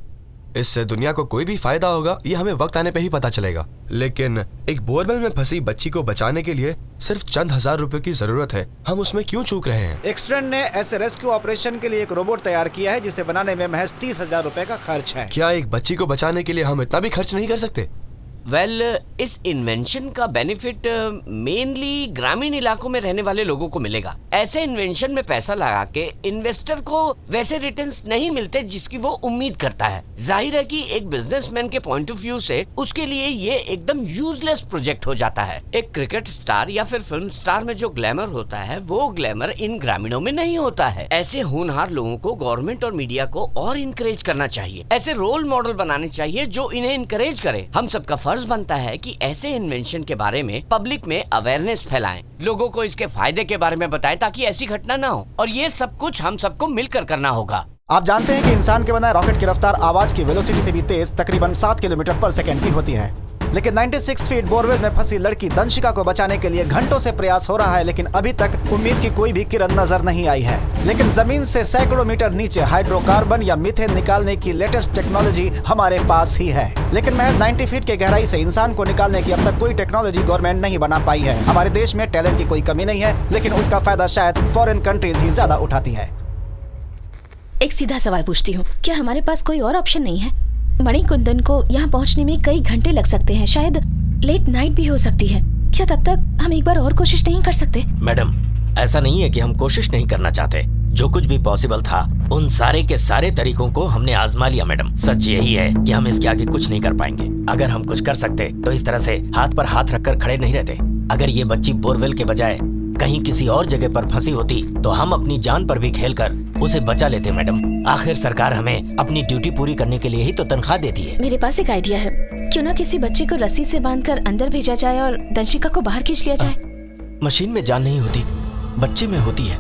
इससे दुनिया को कोई भी फायदा होगा ये हमें वक्त आने पे ही पता चलेगा, लेकिन एक बोरवेल में फंसी बच्ची को बचाने के लिए सिर्फ चंद हजार रुपए की जरूरत है। हम उसमें क्यों चूक रहे हैं? एक्सटेंड ने ऐसे रेस्क्यू ऑपरेशन के लिए एक रोबोट तैयार किया है जिसे बनाने में महज 30,000 रुपए का खर्च है। क्या एक बच्ची को बचाने के लिए हम इतना भी खर्च नहीं कर सकते? इस इन्वेंशन का बेनिफिट मेनली ग्रामीण इलाकों में रहने वाले लोगों को मिलेगा। ऐसे इन्वेंशन में पैसा लगा के इन्वेस्टर को वैसे रिटर्न्स नहीं मिलते जिसकी वो उम्मीद करता है। जाहिर है कि एक बिजनेसमैन के पॉइंट ऑफ व्यू से उसके लिए ये एकदम यूजलेस प्रोजेक्ट हो जाता है। एक क्रिकेट स्टार या फिर फिल्म स्टार में जो ग्लैमर होता है वो ग्लैमर इन ग्रामीणों में नहीं होता है। ऐसे होनहार लोगों को गवर्नमेंट और मीडिया को और इनकरेज करना चाहिए। ऐसे रोल मॉडल बनाने चाहिए जो इन्हें इनकरेज करे। हम सबका फर्ज बनता है कि ऐसे इन्वेंशन के बारे में पब्लिक में अवेयरनेस फैलाएं, लोगों को इसके फायदे के बारे में बताएं ताकि ऐसी घटना ना हो। और ये सब कुछ हम सबको मिलकर करना होगा। आप जानते हैं कि इंसान के बनाए रॉकेट की रफ्तार आवाज की वेलोसिटी से भी तेज तकरीबन 7 किलोमीटर पर सेकंड की होती है, लेकिन 96 फीट बोरवेल में फंसी लड़की दंशिका को बचाने के लिए घंटों से प्रयास हो रहा है, लेकिन अभी तक उम्मीद की कोई भी किरण नजर नहीं आई है। लेकिन जमीन से सैकड़ों मीटर नीचे हाइड्रोकार्बन या मीथेन निकालने की लेटेस्ट टेक्नोलॉजी हमारे पास ही है, लेकिन महज 90 फीट के गहराई से इंसान को निकालने की अब तक कोई टेक्नोलॉजी गवर्नमेंट नहीं बना पाई है। हमारे देश में टैलेंट की कोई कमी नहीं है, लेकिन उसका फायदा शायद फॉरेन कंट्रीज ही ज्यादा उठाती है। एक सीधा सवाल पूछती हूँ, क्या हमारे पास कोई और ऑप्शन नहीं है? मणिकुंदन को यहाँ पहुँचने में कई घंटे लग सकते हैं, शायद लेट नाइट भी हो सकती है। क्या तब तक हम एक बार और कोशिश नहीं कर सकते? मैडम, ऐसा नहीं है कि हम कोशिश नहीं करना चाहते। जो कुछ भी पॉसिबल था उन सारे के सारे तरीकों को हमने आजमा लिया मैडम। सच यही है कि हम इसके आगे कुछ नहीं कर पाएंगे। अगर हम कुछ कर सकते तो इस तरह से हाथ पर हाथ रखकर खड़े नहीं रहते। अगर ये बच्ची बोरवेल के बजाय कहीं किसी और जगह पर फंसी होती तो हम अपनी जान पर भी खेलकर उसे बचा लेते मैडम। आखिर सरकार हमें अपनी ड्यूटी पूरी करने के लिए ही तो तनख्वाह देती है। मेरे पास एक आइडिया है, क्यों ना किसी बच्चे को रस्सी से बांधकर अंदर भेजा जाए और दंशिका को बाहर खींच लिया जाए। मशीन में जान नहीं होती, बच्चे में होती है।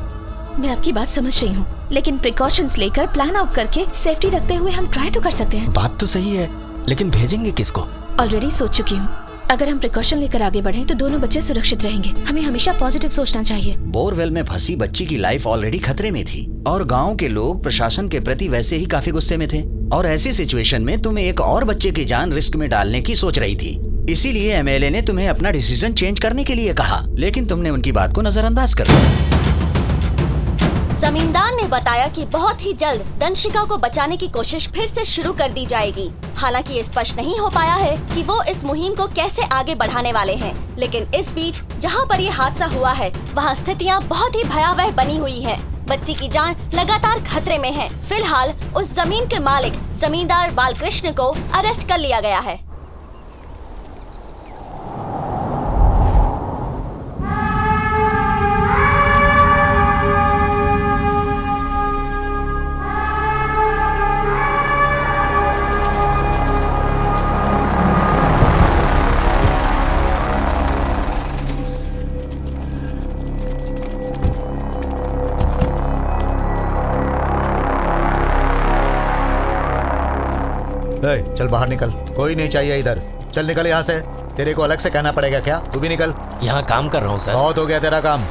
मैं आपकी बात समझ रही हूँ, लेकिन प्रिकॉशंस लेकर प्लान आउट करके सेफ्टी रखते हुए हम ट्राई तो कर सकते हैं। बात तो सही है, लेकिन भेजेंगे किसको? ऑलरेडी सोच चुकी हूँ। अगर हम प्रिकॉशन लेकर आगे बढ़ें तो दोनों बच्चे सुरक्षित रहेंगे। हमें हमेशा पॉजिटिव सोचना चाहिए। बोरवेल में फंसी बच्ची की लाइफ ऑलरेडी खतरे में थी और गांव के लोग प्रशासन के प्रति वैसे ही काफी गुस्से में थे, और ऐसी सिचुएशन में तुम्हें एक और बच्चे की जान रिस्क में डालने की सोच रही थी। इसीलिए एमएलए ने तुम्हें अपना डिसीजन चेंज करने के लिए कहा, लेकिन तुमने उनकी बात को नजरअंदाज कर दिया। जमींदार ने बताया कि बहुत ही जल्द दंशिका को बचाने की कोशिश फिर से शुरू कर दी जाएगी। हालांकि ये स्पष्ट नहीं हो पाया है कि वो इस मुहिम को कैसे आगे बढ़ाने वाले हैं, लेकिन इस बीच जहां पर ये हादसा हुआ है वहां स्थितियां बहुत ही भयावह बनी हुई हैं। बच्ची की जान लगातार खतरे में है। फिलहाल उस जमीन के मालिक जमींदार बालकृष्ण को अरेस्ट कर लिया गया है। चल बाहर निकल, कोई नहीं चाहिए इधर। चल निकल यहाँ से। तेरे को अलग से कहना पड़ेगा क्या? तू भी निकल। यहाँ काम कर रहा हूँ सर। बहुत हो गया तेरा काम।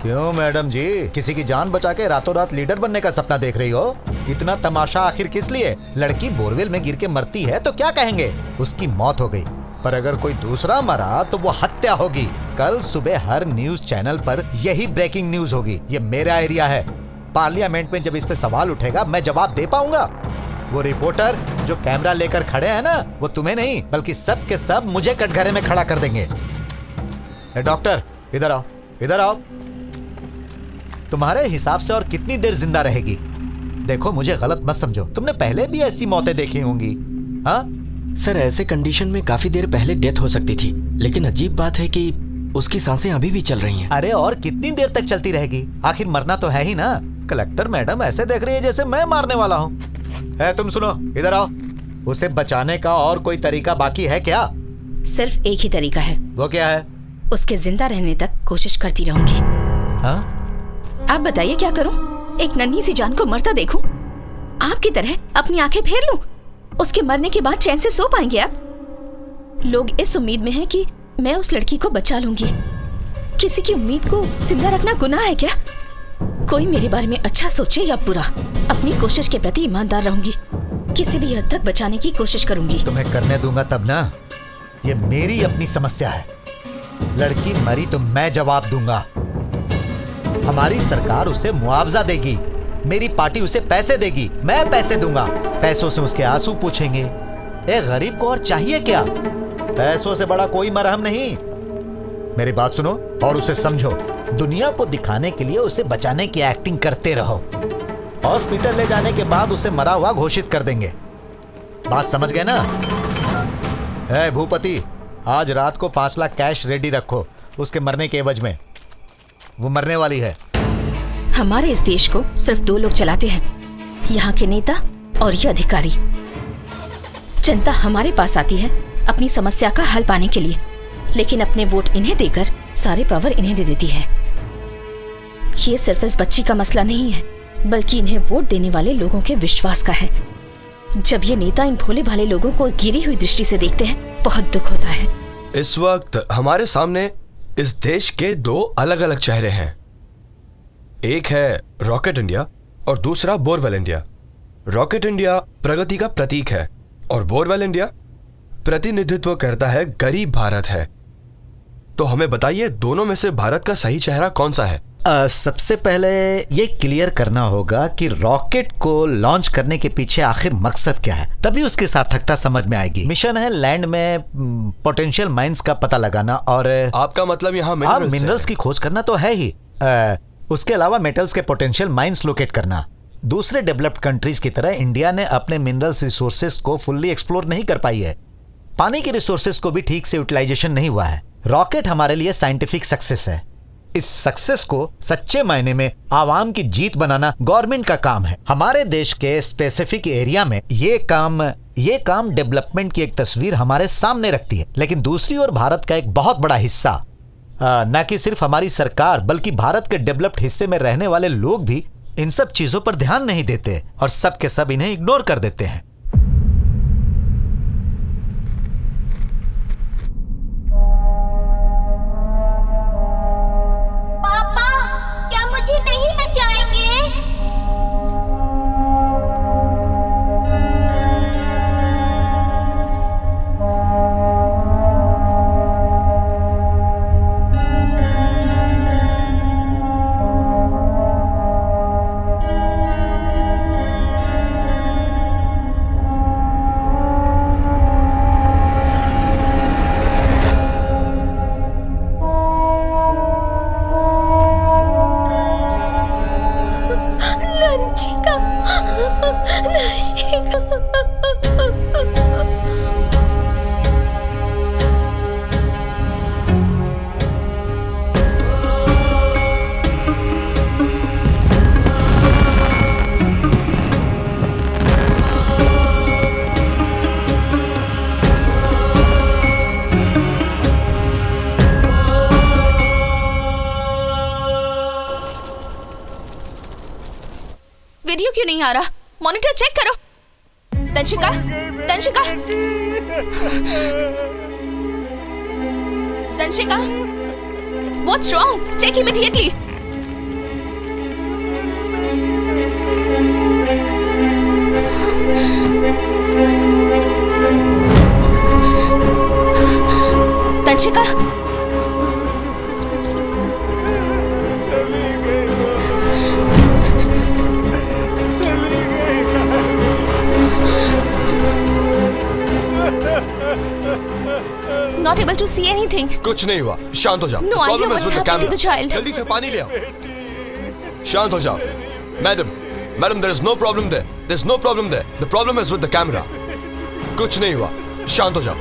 क्यों मैडम जी, किसी की जान बचा के रातों रात लीडर बनने का सपना देख रही हो? इतना तमाशा आखिर किस लिए? लड़की बोरवेल में गिर के मरती है तो क्या कहेंगे? उसकी मौत हो गई, पर अगर कोई दूसरा मरा तो वो हत्या होगी। कल सुबह हर न्यूज चैनल पर यही ब्रेकिंग न्यूज होगी। ये मेरा एरिया है। पार्लियामेंट में जब इस पे सवाल उठेगा मैं जवाब दे पाऊंगा। वो रिपोर्टर जो कैमरा लेकर खड़े हैं ना, वो तुम्हें नहीं बल्कि सब के सब मुझे कटघरे में खड़ा कर देंगे। डॉक्टर इधर आओ, इधर आओ। तुम्हारे हिसाब से और कितनी देर जिंदा रहेगी? देखो मुझे गलत मत समझो, तुमने पहले भी ऐसी मौतें देखी होंगी। हाँ सर, ऐसे कंडीशन में काफी देर पहले डेथ हो सकती थी, लेकिन अजीब बात है कि उसकी सांसें अभी भी चल रही हैं। अरे और कितनी देर तक चलती रहेगी? आखिर मरना तो है ही ना। कलेक्टर मैडम ऐसे देख रही है जैसे मैं मारने वाला हूँ। तुम सुनो, इधर आओ। उसे बचाने का और कोई तरीका बाकी है क्या? सिर्फ एक ही तरीका है। वो क्या है? उसके जिंदा रहने तक कोशिश करती रहूंगी। हाँ? आप बताइए क्या करूं? एक नन्ही सी जान को मरता देखूं? आपकी तरह अपनी आंखें फेर लूं? उसके मरने के बाद चैन से सो पाएंगे आप? लोग इस उम्मीद में हैं कि मैं उस लड़की को बचा लूंगी। किसी की उम्मीद को जिंदा रखना गुनाह है क्या? कोई मेरे बारे में अच्छा सोचे या बुरा, अपनी कोशिश के प्रति ईमानदार रहूंगी। किसी भी हद तक बचाने की कोशिश करूंगी। तुम्हें करने दूंगा तब ना। ये मेरी अपनी समस्या है। लड़की मरी तो मैं जवाब दूंगा। हमारी सरकार उसे मुआवजा देगी, मेरी पार्टी उसे पैसे देगी, मैं पैसे दूंगा। पैसों से उसके आंसू पूछेंगे। एक गरीब को और चाहिए क्या? पैसों से बड़ा कोई मरहम नहीं। मेरी बात सुनो और उसे समझो। दुनिया को दिखाने के लिए उसे बचाने की एक्टिंग करते रहो। हॉस्पिटल ले जाने के बाद उसे मरा हुआ घोषित कर देंगे। बात समझ गए ना? है भूपति, आज रात को 5 लाख कैश रेडी रखो उसके मरने के एवज में। वो मरने वाली है। हमारे इस देश को सिर्फ 2 लोग चलाते हैं, यहाँ के नेता और ये अधिकारी। जनता हमारे पास आती है अपनी समस्या का हल पाने के लिए, लेकिन अपने वोट इन्हें देकर सारे पावर इन्हें दे देती है। ये सिर्फ इस बच्ची का मसला नहीं है, बल्कि इन्हें वोट देने वाले लोगों के विश्वास का है। जब ये नेता इन भोले भाले लोगों को गिरी हुई दृष्टि से देखते हैं, बहुत दुख होता है। इस वक्त हमारे सामने इस देश के 2 अलग अलग चेहरे हैं। एक है रॉकेट इंडिया और दूसरा बोरवेल इंडिया। रॉकेट इंडिया प्रगति का प्रतीक है और बोरवेल इंडिया प्रतिनिधित्व करता है गरीब भारत है। तो हमें बताइए, दोनों में से भारत का सही चेहरा कौन सा है? सबसे पहले ये क्लियर करना होगा कि रॉकेट को लॉन्च करने के पीछे आखिर मकसद क्या है, तभी उसकी सार्थकता समझ में आएगी। मिशन है लैंड में पोटेंशियल माइंस का पता लगाना और आपका मतलब यहाँ मिनरल्स की खोज करना तो है ही। उसके अलावा मेटल्स के पोटेंशियल माइंस लोकेट करना। दूसरे डेवलप्ड कंट्रीज की तरह इंडिया ने अपने मिनरल्स रिसोर्सेज को फुल्ली एक्सप्लोर नहीं कर पाई है। पानी के रिसोर्सेज को भी ठीक से यूटिलाइजेशन नहीं हुआ है। रॉकेट हमारे लिए साइंटिफिक सक्सेस है। इस सक्सेस को सच्चे मायने में आवाम की जीत बनाना गवर्नमेंट का काम है। हमारे देश के स्पेसिफिक एरिया में ये काम डेवलपमेंट की एक तस्वीर हमारे सामने रखती है। लेकिन दूसरी ओर भारत का एक बहुत बड़ा हिस्सा, न कि सिर्फ हमारी सरकार बल्कि भारत के डेवलप्ड हिस्से में रहने वाले लोग भी इन सब चीजों पर ध्यान नहीं देते और सब के सब इन्हें इग्नोर कर देते हैं। पापा, क्या मुझे नहीं बचाएंगे? वीडियो क्यों नहीं आ रहा? मॉनिटर चेक करो। Tanshika, Tanshika, Tanshika, what's wrong? Check immediately. Tanshika, Not able to see anything. कुछ नहीं हुआ, शांत हो जाओ। No idea what's happening to the child. जल्दी से पानी ले आओ। शांत हो जाओ। Madam, there is no problem there. There's no problem there. The problem is with the camera. कुछ नहीं हुआ, शांत हो जाओ।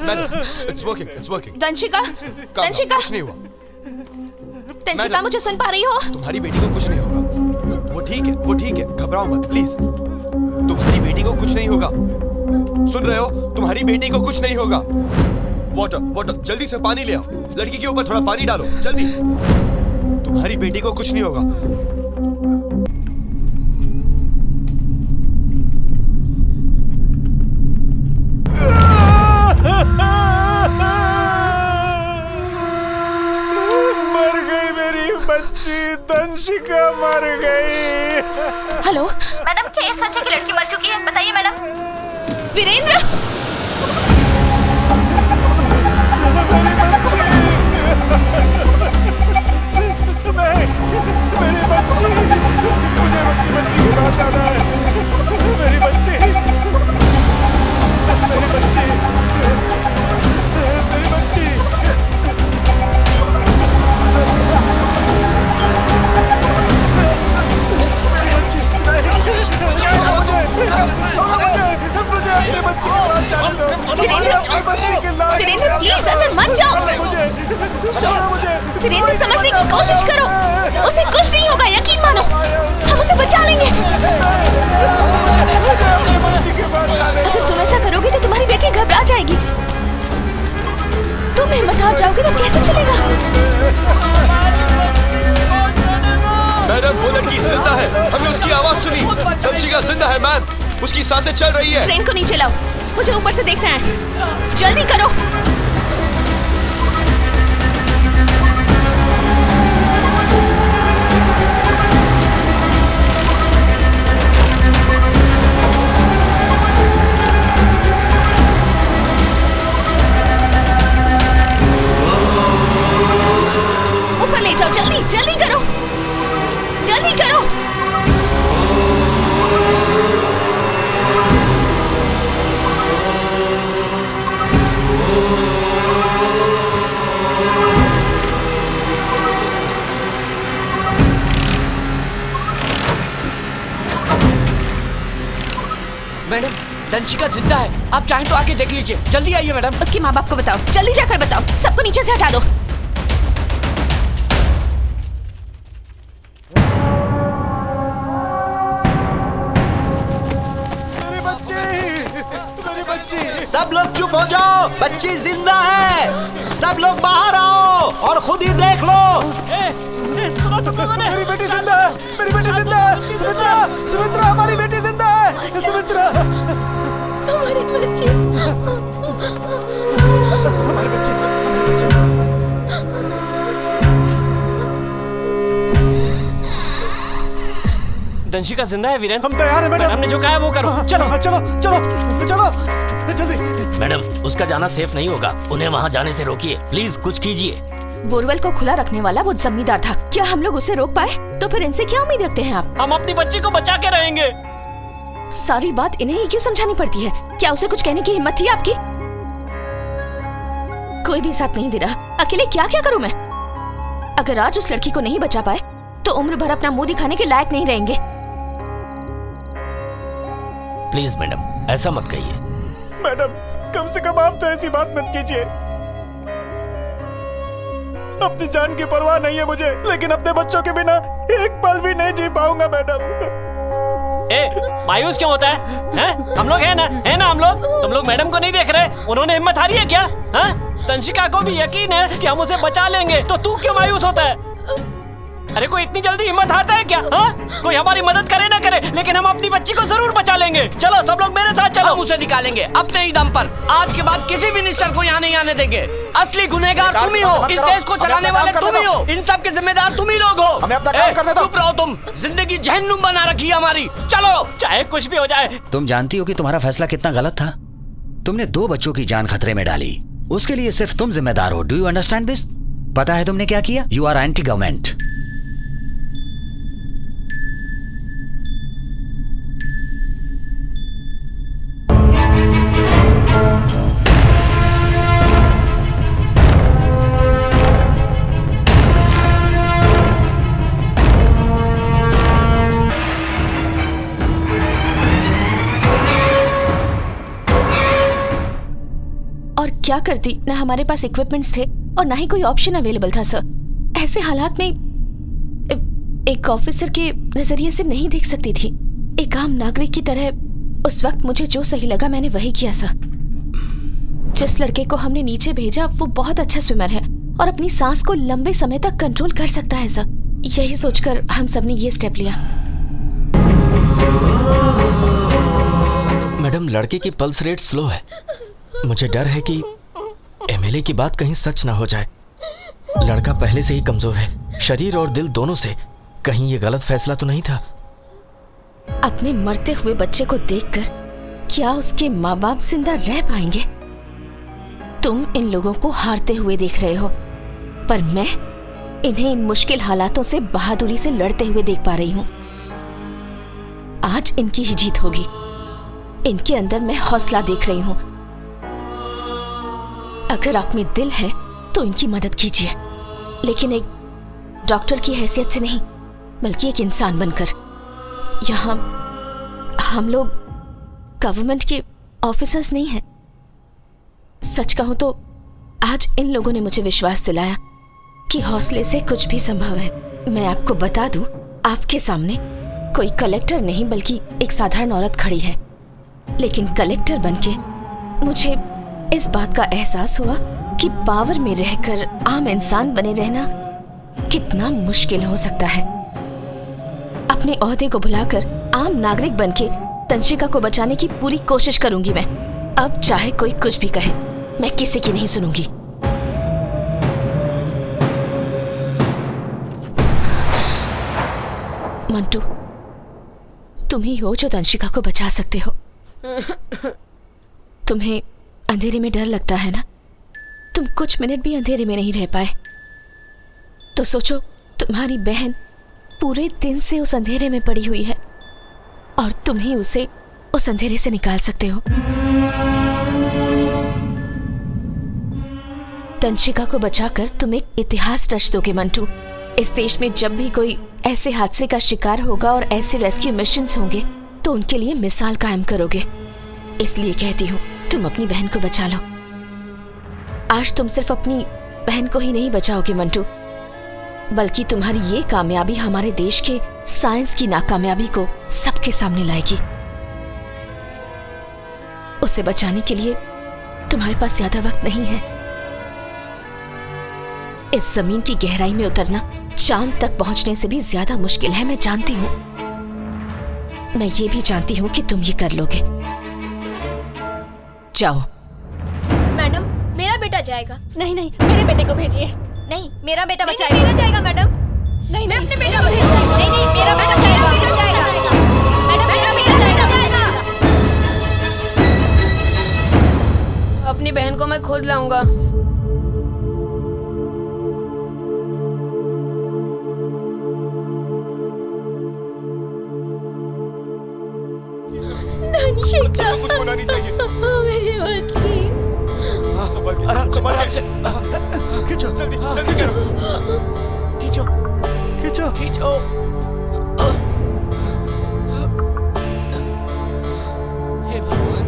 Madam, it's working. तंशिका, तंशिका, कुछ नहीं हुआ। तंशिका, मुझे सुन पा रही हो? तुम्हारी बेटी को कुछ नहीं होगा। वो ठीक है, घबराओ मत प्लीज। तुम्हारी बेटी को कुछ नहीं होगा। सुन रहे हो? तुम्हारी बेटी को कुछ नहीं होगा। वाटर, जल्दी से पानी ले आओ। लड़की के ऊपर थोड़ा पानी डालो, जल्दी। तुम्हारी बेटी को कुछ नहीं होगा। मर गई मेरी बच्ची, दंशिका मर गई। हेलो मैडम, क्या ये सच है कि लड़की मर चुकी है? बताइए मैडम। वीरेंद्र, मेरी बच्ची, नहीं, मेरी बच्ची, मुझे अपनी बच्ची के पास जाना है। मेरी बच्ची, मेरी बच्ची, मेरी बच्ची। वीरेंद्र प्लीज अंदर मत जाओ। वीरेंद्र समझने की कोशिश करो, उसे कुछ नहीं होगा, यकीन मानो, हम उसे बचा लेंगे। अगर तुम ऐसा करोगे तो तुम्हारी बेटी घबरा जाएगी। तुम हिम्मत हार जाओगे तो कैसे चलेगा? मैडम, वो लड़की जिंदा है, हमने उसकी आवाज सुनी। दंशिका जिंदा है मैम, उसकी सांसें चल रही है। ट्रेन को नीचे लाओ, मुझे ऊपर से देखना है, जल्दी करो। ऊपर ले जाओ, जल्दी जल्दी करो, जल्दी करो। मैडम, दंशिका जिंदा है, आप चाहें तो आके देख लीजिए। जल्दी आइए मैडम। उसके माँ बाप को बताओ, जल्दी जाकर बताओ, सबको नीचे से हटा दो। सब लोग चुप हो जाओ, बच्ची जिंदा है। सब लोग बाहर आओ और खुद ही देख लो। सुनो तो कौन है? मेरी बेटी जिंदा है, मेरी बेटी जिंदा है। सुमित्रा, सुमित्रा, हमारी बेटी जिंदा है। सुमित्रा, हमारी बच्ची, हमारी बच्ची। दंशिका जिंदा है वीरेंद्र। हम तैयार हैं मैडम। हमने जो कहा है वो करो। चलो चलो चलो चलो जल्दी। मैडम, उसका जाना सेफ नहीं होगा, उन्हें वहाँ जाने से रोकिए, प्लीज कुछ कीजिए। बोरवेल को खुला रखने वाला वो जमींदार था, क्या हम लोग उसे रोक पाए? तो फिर इनसे क्या उम्मीद रखते हैं आप? हम अपनी बच्ची को बचा के रहेंगे। सारी बात इन्हें ही क्यों समझानी पड़ती है? क्या उसे कुछ कहने की हिम्मत थी आपकी? कोई भी साथ नहीं दे रहा, अकेले क्या क्या करूं मैं? अगर आज उस लड़की को नहीं बचा पाए तो उम्र भर अपना मुंह दिखाने के लायक नहीं रहेंगे। प्लीज मैडम, ऐसा मत कहिए। मैडम, कम से कम आप तो ऐसी बात मत कीजिए। अपनी जान की परवाह नहीं है मुझे, लेकिन अपने बच्चों के बिना एक पल भी नहीं जी पाऊंगा मैडम। मायूस क्यों होता है? हम लोग है ना हम लोग। तुम लोग मैडम को नहीं देख रहे? उन्होंने हिम्मत हारी है क्या? तंशिका को भी यकीन है कि हम उसे बचा लेंगे, तो तू क्यों मायूस होता है? अरे कोई इतनी जल्दी हिम्मत हारता है क्या? कोई हमारी मदद करे ना करे, लेकिन हम अपनी बच्ची को जरूर बचा लेंगे। चलो सब लोग मेरे साथ चलो। हम उसे निकालेंगे अपने ही दम पर। आज के बाद किसी मिनिस्टर को यहाँ नहीं आने देंगे। असली गुनहगार तुम ही हो, इस देश को चलाने वाले तुम ही हो, इन सब के जिम्मेदार तुम ही लोग हो। हमें अपना काम करने दो। चुप रहो तुम, जिंदगी जहन्नुम बना रखी है हमारी। चलो, चाहे कुछ भी हो जाए। तुम जानती हो कि तुम्हारा फैसला कितना गलत था? तुमने 2 बच्चों की जान खतरे में डाली, उसके लिए सिर्फ तुम जिम्मेदार हो। Do you understand this? पता है तुमने क्या किया? You are anti government. और क्या करती, ना हमारे पास इक्विपमेंट्स थे और ना ही कोई ऑप्शन अवेलेबल था सर। ऐसे हालात में एक ऑफिसर के नजरिए से नहीं देख सकती थी। एक आम नागरिक की तरह उस वक्त मुझे जो सही लगा मैंने वही किया सर। जिस लड़के को हमने नीचे भेजा वो बहुत अच्छा स्विमर है और अपनी सांस को लंबे समय तक कंट्रोल कर सकता है सर। यही सोचकर हम सबने ये स्टेप लिया। मैडम, लड़के की पल्स रेट स्लो है। मुझे डर है कि एमएलए की बात कहीं सच ना हो जाए। लड़का पहले से ही कमजोर है, शरीर और दिल दोनों से। कहीं ये गलत फैसला तो नहीं था? अपने मरते हुए बच्चे को देखकर क्या उसके माँ बाप जिंदा रह पाएंगे? तुम इन लोगों को हारते हुए देख रहे हो, पर मैं इन्हें इन मुश्किल हालातों से बहादुरी से लड़ते हुए देख पा रही हूँ। आज इनकी ही जीत होगी। इनके अंदर मैं हौसला देख रही हूँ। अगर आप में दिल है तो इनकी मदद कीजिए, लेकिन एक डॉक्टर की हैसियत से नहीं, बल्कि एक इंसान बनकर। यहाँ हम लोग गवर्नमेंट के ऑफिसर्स नहीं हैं। सच कहूं तो आज इन लोगों ने मुझे विश्वास दिलाया कि हौसले से कुछ भी संभव है। मैं आपको बता दूं, आपके सामने कोई कलेक्टर नहीं बल्कि एक साधारण औरत खड़ी है, लेकिन कलेक्टर बनके मुझे इस बात का एहसास हुआ कि पावर में रहकर आम इंसान बने रहना कितना मुश्किल हो सकता है। अपने ओहदे को भुलाकर आम नागरिक बनके तंशिका को बचाने की पूरी कोशिश करूंगी मैं। अब चाहे कोई कुछ भी कहे, मैं किसी की नहीं सुनूंगी। मंटू, तुम ही हो जो तंशिका को बचा सकते हो। तुम्हें अंधेरे में डर लगता है ना? तुम कुछ मिनट भी अंधेरे में नहीं रह पाए तो सोचो, तुम्हारी बहन पूरे दिन से उस अंधेरे में पड़ी हुई है और तुम ही उसे उस अंधेरे से निकाल सकते हो। तंशिका को बचाकर तुम एक इतिहास रच दोगे मंटू। इस देश में जब भी कोई ऐसे हादसे का शिकार होगा और ऐसे रेस्क्यू मिशंस होंगे तो उनके लिए मिसाल कायम करोगे। इसलिए कहती हूँ, तुम अपनी बहन को बचा लो। आज तुम सिर्फ अपनी बहन को ही नहीं बचाओगे मंटू, बल्कि तुम्हारी ये कामयाबी हमारे देश के साइंस की नाकामयाबी को सबके सामने लाएगी। उसे बचाने के लिए तुम्हारे पास ज्यादा वक्त नहीं है। इस जमीन की गहराई में उतरना चांद तक पहुंचने से भी ज्यादा मुश्किल है, मैं जानती हूँ। मैं ये भी जानती हूँ कि तुम ये कर लोगे। जाओ। मैडम, मेरा बेटा जाएगा। नहीं नहीं, मेरे बेटे को भेजिए। नहीं, मेरा बेटा नहीं, बचाएगा। मेरा जाएगा मैडम। नहीं, मैं अपने बेटा को भेजूंगी। नहीं नहीं, मेरा बेटा जाएगा। मेरा बेटा जाएगा। मैडम, मेरा बेटा जाएगा। अपनी बहन को मैं खुद लाऊंगा। कुछ होना नहीं चाहिए। मेरी बच्ची। आराम से खींचो, जल्दी जल्दी करो। खींचो खींचो खींचो। हे भगवान।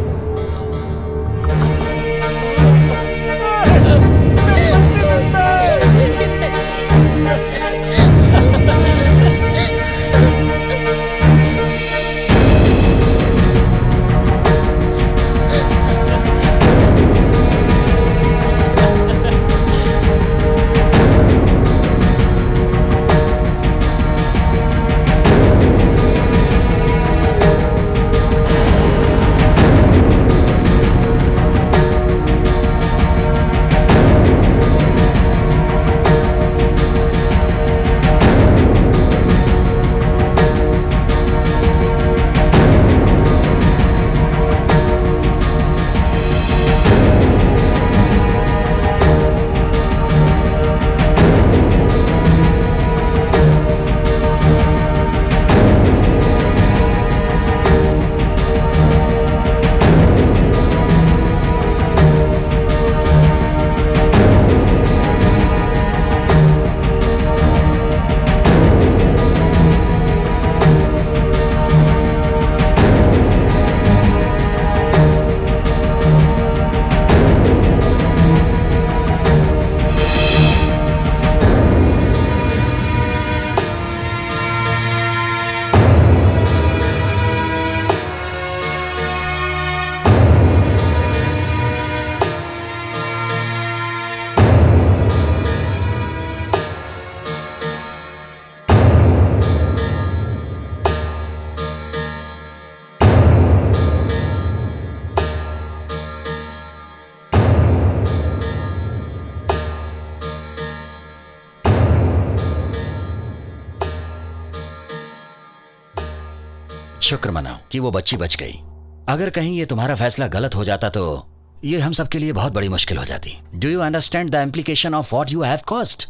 शुक्र मनाओ कि वो बच्ची बच गई। अगर कहीं ये तुम्हारा फैसला गलत हो जाता तो ये हम सबके लिए बहुत बड़ी मुश्किल हो जाती। Do you understand the implication of what you have cost?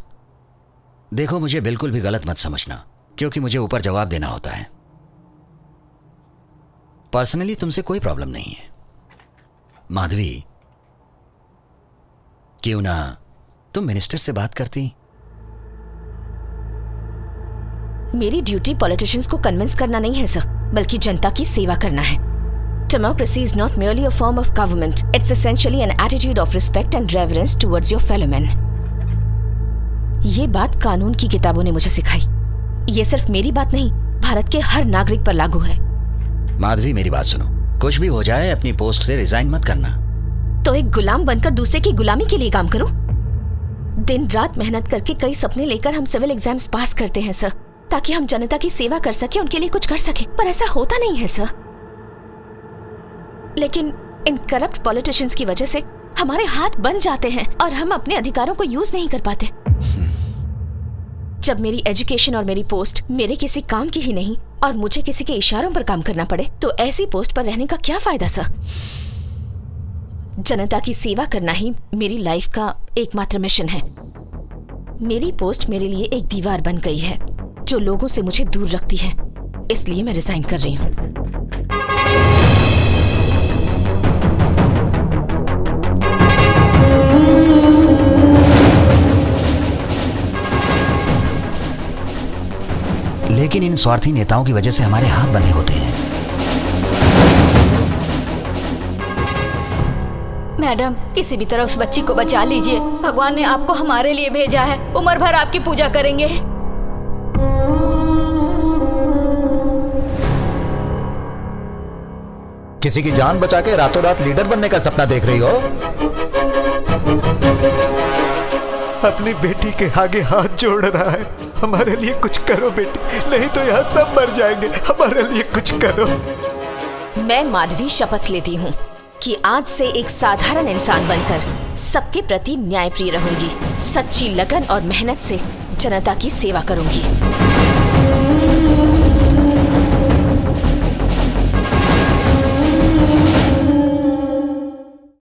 देखो, मुझे बिल्कुल भी गलत मत समझना, क्योंकि मुझे ऊपर जवाब देना होता है। पर्सनली तुमसे कोई प्रॉब्लम नहीं है। माधवी, क्यों ना तुम मिनिस्टर से बात करती? मेरी ड्यूटी पॉलिटिशियंस को कन्विंस करना नहीं है सर, बल्कि जनता की सेवा करना है। Democracy is not merely a form of government. It's essentially an attitude of respect and reverence towards your fellow men. ये बात कानून की किताबों ने मुझे सिखाई। ये सिर्फ मेरी बात नहीं, भारत के हर नागरिक पर लागू है। माधवी, मेरी बात सुनो। कुछ भी हो जाए, अपनी पोस्ट से रिजाइन मत करना। तो एक गुलाम बनकर दूसरे की गुलामी के लिए काम करो? दिन रात मेहनत करके कई सपने लेकर हम सिविल एग्जाम्स पास करते हैं सर, ताकि हम जनता की सेवा कर सके, उनके लिए कुछ कर सके, पर ऐसा होता नहीं है सर। लेकिन इन करप्ट पॉलिटिशियंस की वजह से हमारे हाथ बन जाते हैं और हम अपने अधिकारों को यूज नहीं कर पाते। जब मेरी एजुकेशन और मेरी पोस्ट मेरे किसी काम की ही नहीं और मुझे किसी के इशारों पर काम करना पड़े, तो ऐसी पोस्ट पर रहने का क्या फायदा सर? जनता की सेवा करना ही मेरी लाइफ का एकमात्र मिशन है। मेरी पोस्ट मेरे लिए एक दीवार बन गई है जो लोगों से मुझे दूर रखती है, इसलिए मैं रिजाइन कर रही हूँ। लेकिन इन स्वार्थी नेताओं की वजह से हमारे हाथ बंधे होते हैं। मैडम, किसी भी तरह उस बच्ची को बचा लीजिए। भगवान ने आपको हमारे लिए भेजा है, उम्र भर आपकी पूजा करेंगे। किसी की जान बचा के रातों रात लीडर बनने का सपना देख रही हो? अपनी बेटी के आगे हाथ जोड़ रहा है। हमारे लिए कुछ करो बेटी, नहीं तो यहाँ सब मर जाएंगे। हमारे लिए कुछ करो। मैं माधवी शपथ लेती हूँ कि आज से एक साधारण इंसान बनकर सबके प्रति न्यायप्रिय रहूंगी, सच्ची लगन और मेहनत से जनता की सेवा करूंगी।